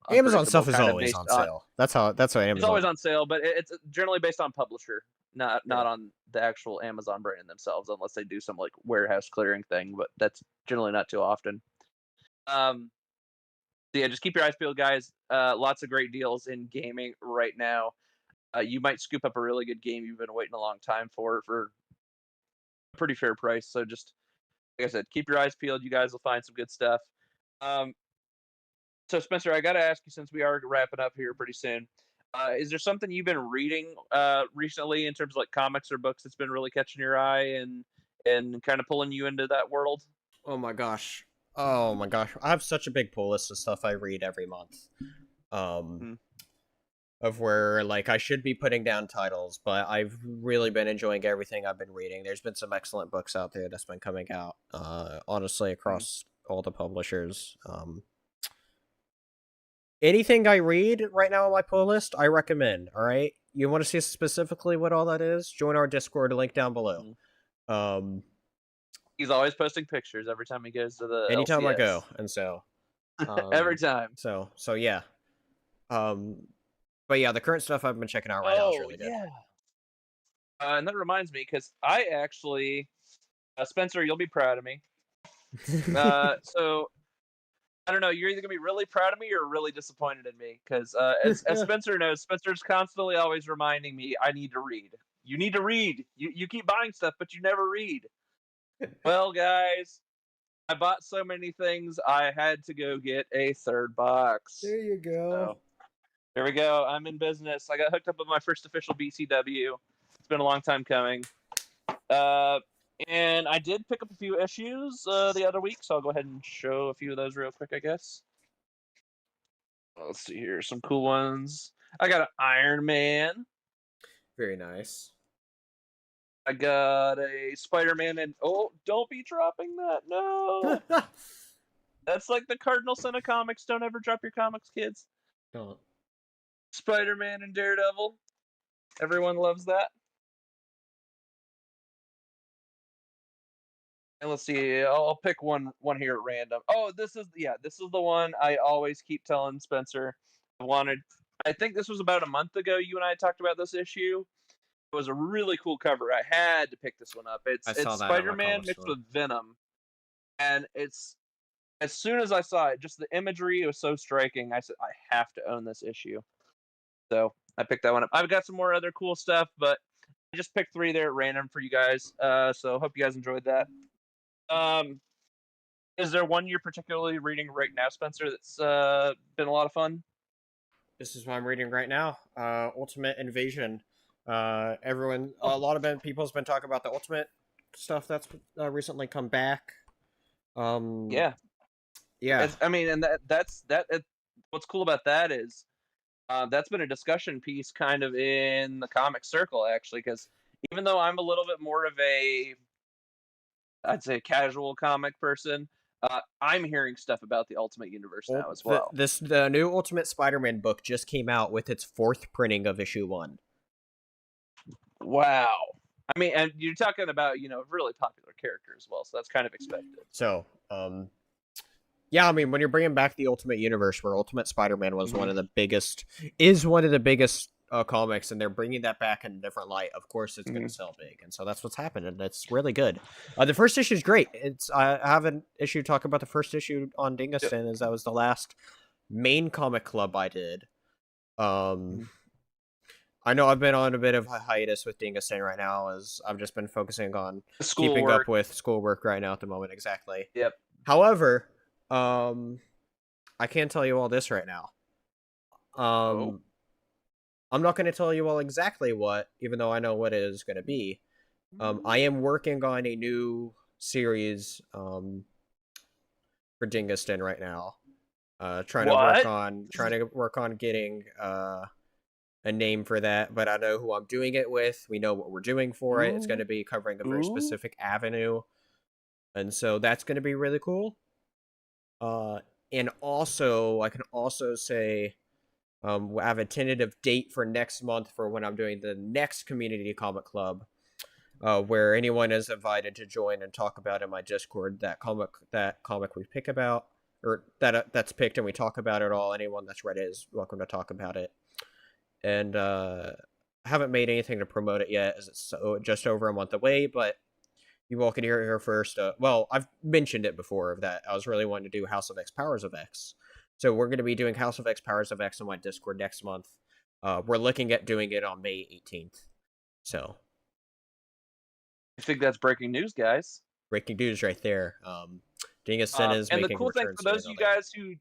Amazon unpredictable, stuff is kind of always based on on. sale. That's what It's always Amazon. on sale, but it's generally based on publisher, not Yeah. on the actual Amazon brand themselves, unless they do some like warehouse clearing thing. But that's generally not too often. Um, so yeah, just keep your eyes peeled, guys. Lots of great deals in gaming right now. You might scoop up a really good game you've been waiting a long time for a pretty fair price. So just like I said, keep your eyes peeled. You guys will find some good stuff. Um, so Spencer, I got to ask you since we are wrapping up here pretty soon. Is there something you've been reading recently in terms of like comics or books that's been really catching your eye and kind of pulling you into that world? Oh my gosh. Oh my gosh. I have such a big pull list of stuff I read every month. Um Hmm. of where like I should be putting down titles, but I've really been enjoying everything I've been reading. There's been some excellent books out there that's been coming out. Honestly Hmm. across all the publishers. Anything I read right now on my pull list, I recommend. All right. You want to see specifically what all that is? Join our Discord, link down below. Hmm. Um He's always posting pictures every time he goes to the anytime I go. LCS. And so Every um time. so yeah. Um but yeah, the current stuff I've been checking out right now is Oh really good. yeah. And that reminds me, because I actually, Spencer, you'll be proud of me. So I don't know. You're either gonna be really proud of me or really disappointed in me, because as Spencer knows, Spencer's constantly always reminding me I need to read. You need to read. You keep buying stuff, but you never read. Well, guys, I bought so many things, I had to go get a third box. There you go. So there we go. I'm in business. I got hooked up with my first official BCW. It's been a long time coming. Uh, and I did pick up a few issues the other week, so I'll go ahead and show a few of those real quick, I guess. Let's see here, some cool ones. I got an Iron Man. Very nice. I got a Spider-Man, and oh, don't be dropping that! No, that's like the cardinal sin of comics. Don't ever drop your comics, kids. Don't. Spider-Man and Daredevil. Everyone loves that. And let's see, I'll pick one here at random. Oh, this is the one I always keep telling Spencer. I wanted. I think this was about a month ago. You and I talked about this issue. It was a really cool cover. I had to pick this one up. I It's saw that at my Spider-Man comic mixed store. with Venom, and it's as soon as I saw it, just the imagery was so striking. I said I have to own this issue. So I picked that one up. I've got some more other cool stuff, but I just picked 3 there at random for you guys. So hope you guys enjoyed that. Um, is there one you're particularly reading right now, Spencer, that's been a lot of fun? This is what I'm reading right now. Ultimate Invasion. Oh, A lot of people's been talking about the Ultimate stuff that's recently come back. Um, yeah. yeah, I mean, and that's that. What's cool about that is that's been a discussion piece kind of in the comic circle, actually, because even though I'm a little bit more of I'd say a casual comic person, I'm hearing stuff about the Ultimate Universe now as well. the new Ultimate Spider-Man book just came out with its 4th printing of issue 1. Wow. I mean, and you're talking about really popular character as well, so that's kind of expected. So, yeah, I mean, when you're bringing back the Ultimate Universe, where Ultimate Spider-Man was Mm-hmm. one of the biggest comics, and they're bringing that back in a different light. Of course, it's going Mm-hmm. to sell big, and so that's what's happened, and it's really good. The first issue is great. I have an issue talking about the first issue on Dingaston, as that was the last main comic club I did. Mm-hmm. I know I've been on a bit of a hiatus with Dingaston right now, as I've just been focusing on keeping up Schoolwork. with schoolwork right now at the moment. Exactly. Yep. However, um, I can't tell you all this right now. Oh. I'm not going to tell you all exactly what, even though I know what it is going to be. I am working on a new series for Dingaston right now. What? Trying to work on getting a name for that, but I know who I'm doing it with. We know what we're doing for it. It's going Ooh. to be covering a very Ooh. specific avenue, and so that's going to be really cool. And also, I can also say I have a tentative date for next month for when I'm doing the next community comic club, where anyone is invited to join and talk about in my Discord that comic we pick about, or that's picked and we talk about it all. Anyone that's read it is welcome to talk about it. And I haven't made anything to promote it yet, as it's just over a month away, but you all can hear it here first. Well, I've mentioned it before that I was really wanting to do House of X Powers of X. So we're going to be doing House of X Powers of X on my Discord next month. We're looking at doing it on May 18th. So I think that's breaking news, guys. breaking news right there. Dingaston is And the making a cool thing return for soon, those I of know you that. guys who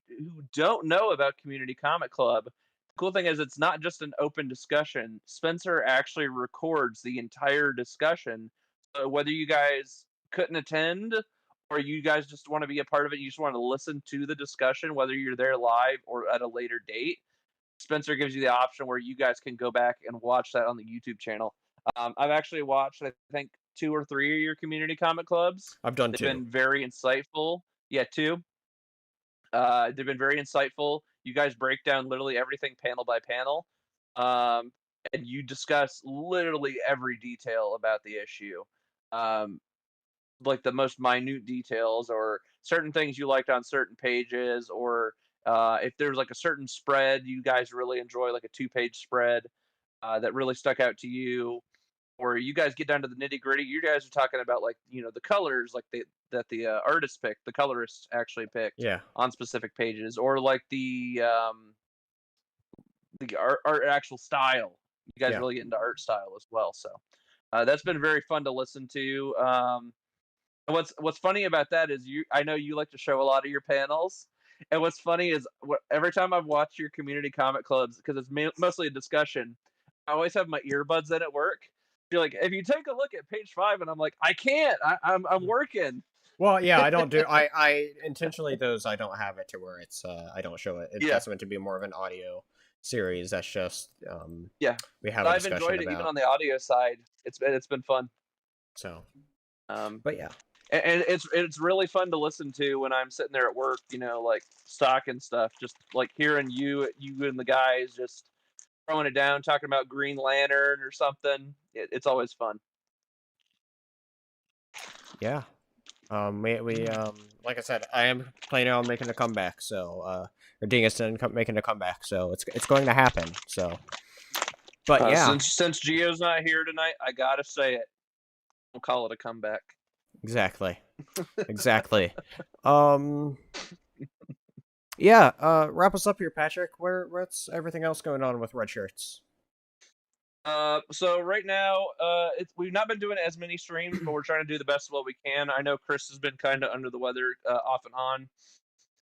don't know about Community Comic Club, the cool thing is it's not just an open discussion. Spencer actually records the entire discussion. So whether you guys couldn't attend or you guys just want to be a part of it, you just want to listen to the discussion, whether you're there live or at a later date, Spencer gives you the option where you guys can go back and watch that on the YouTube channel. I've actually watched, I think, 2 or 3 of your community comic clubs. I've done They've two. been very insightful. Yeah, 2. They've been very insightful. You guys break down literally everything panel by panel, um, and you discuss literally every detail about the issue, um, like the most minute details or certain things you liked on certain pages, or if there's like a certain spread you guys really enjoy, like a 2-page spread that really stuck out to you. where you guys get down to the nitty gritty. You guys are talking about like the colors, like that the artist picked, the colorists actually picked Yeah. on specific pages, or like the art actual style. You guys Yeah. really get into art style as well, so that's been very fun to listen to. What's funny about that is I know you like to show a lot of your panels, and what's funny is every time I've watched your community comic clubs, because it's mostly a discussion, I always have my earbuds in at work. You're like, if you take a look at page 5, and I'm like, I can't. I'm working. Well, yeah, I don't do. I intentionally those I don't have it to where it's I don't show it. Yeah, That's meant to be more of an audio series. That's just yeah. we have But a I've discussion enjoyed it even about. on the audio side. It's been fun. So, Um, but yeah, and it's really fun to listen to when I'm sitting there at work, like stock and stuff. Just like hearing you and the guys just throwing it down, talking about Green Lantern or something. It's always fun. yeah. We like I said, I am planning on making a comeback. So, or Dingus making a comeback. So it's going to happen. So, but yeah, Since Gio's not here tonight, I gotta say it. We'll call it a comeback. exactly, exactly. Um, yeah. Wrap us up here, Patrick. What's everything else going on with red shirts? So right now, we've not been doing as many streams, but we're trying to do the best of what we can. I know Chris has been kind of under the weather, off and on,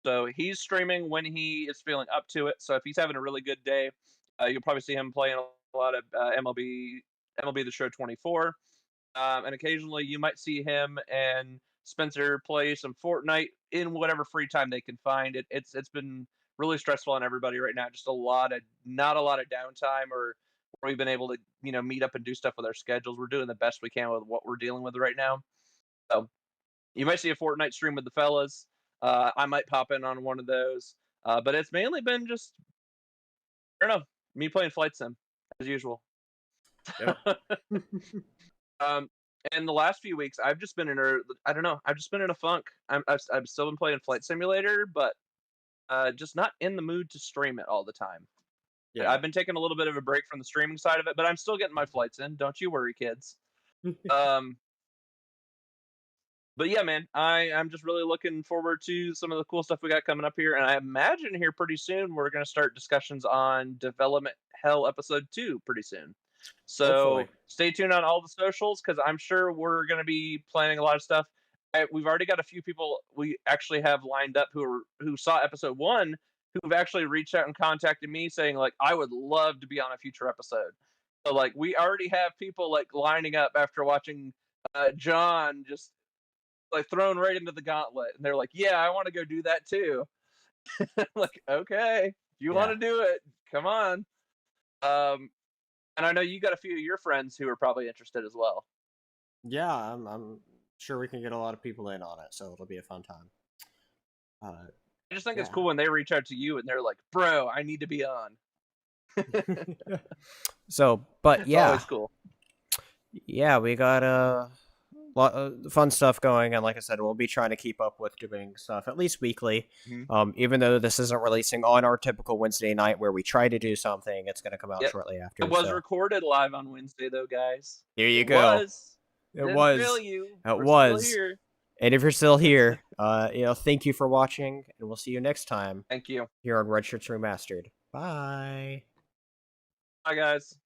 so he's streaming when he is feeling up to it. So if he's having a really good day, you'll probably see him playing a lot of MLB The Show 24, and occasionally you might see him and Spencer play some Fortnite in whatever free time they can find. It's been really stressful on everybody right now. Just not a lot of downtime, or where we've been able to meet up and do stuff with our schedules. We're doing the best we can with what we're dealing with right now. So you might see a Fortnite stream with the fellas. I might pop in on one of those, but it's mainly been just, I don't know, me playing Flight Sim as usual. Yep. Um, and the last few weeks, I've just been I don't know, I've just been in a funk. I've still been playing Flight Simulator, but just not in the mood to stream it all the time. Yeah. I've been taking a little bit of a break from the streaming side of it, but I'm still getting my flights in. Don't you worry, kids. Um, but yeah, man, I'm just really looking forward to some of the cool stuff we got coming up here, and I imagine here pretty soon we're going to start discussions on Development Hell Episode 2 pretty soon. Hopefully. So stay tuned on all the socials, because I'm sure we're going to be planning a lot of stuff. We've already got a few people we actually have lined up who saw Episode 1, who've actually reached out and contacted me saying like, I would love to be on a future episode. So like we already have people like lining up after watching John just like thrown right into the gauntlet, and they're like, yeah, I want to go do that too. I'm like, okay, if you want Yeah. to do it, come on. um and I know you got a few of your friends who are probably interested as well. Yeah, I'm sure we can get a lot of people in on it, so it'll be a fun time. I just think it's Yeah. cool when they reach out to you and they're like, bro, I need to be on. So, but It's yeah, always cool. yeah, we got a lot of fun stuff going, and like I said, we'll be trying to keep up with doing stuff at least weekly. Even though this isn't releasing on our typical Wednesday night where we try to do something, it's going to come out Yep. shortly after. It was So recorded live on Wednesday though, guys. here you It go. was. It Didn't fail was. you. It We're was. still here. And if you're still here, thank you for watching, and we'll see you next time Thank you. here on Red Shirts Remastered. Bye. Bye, guys.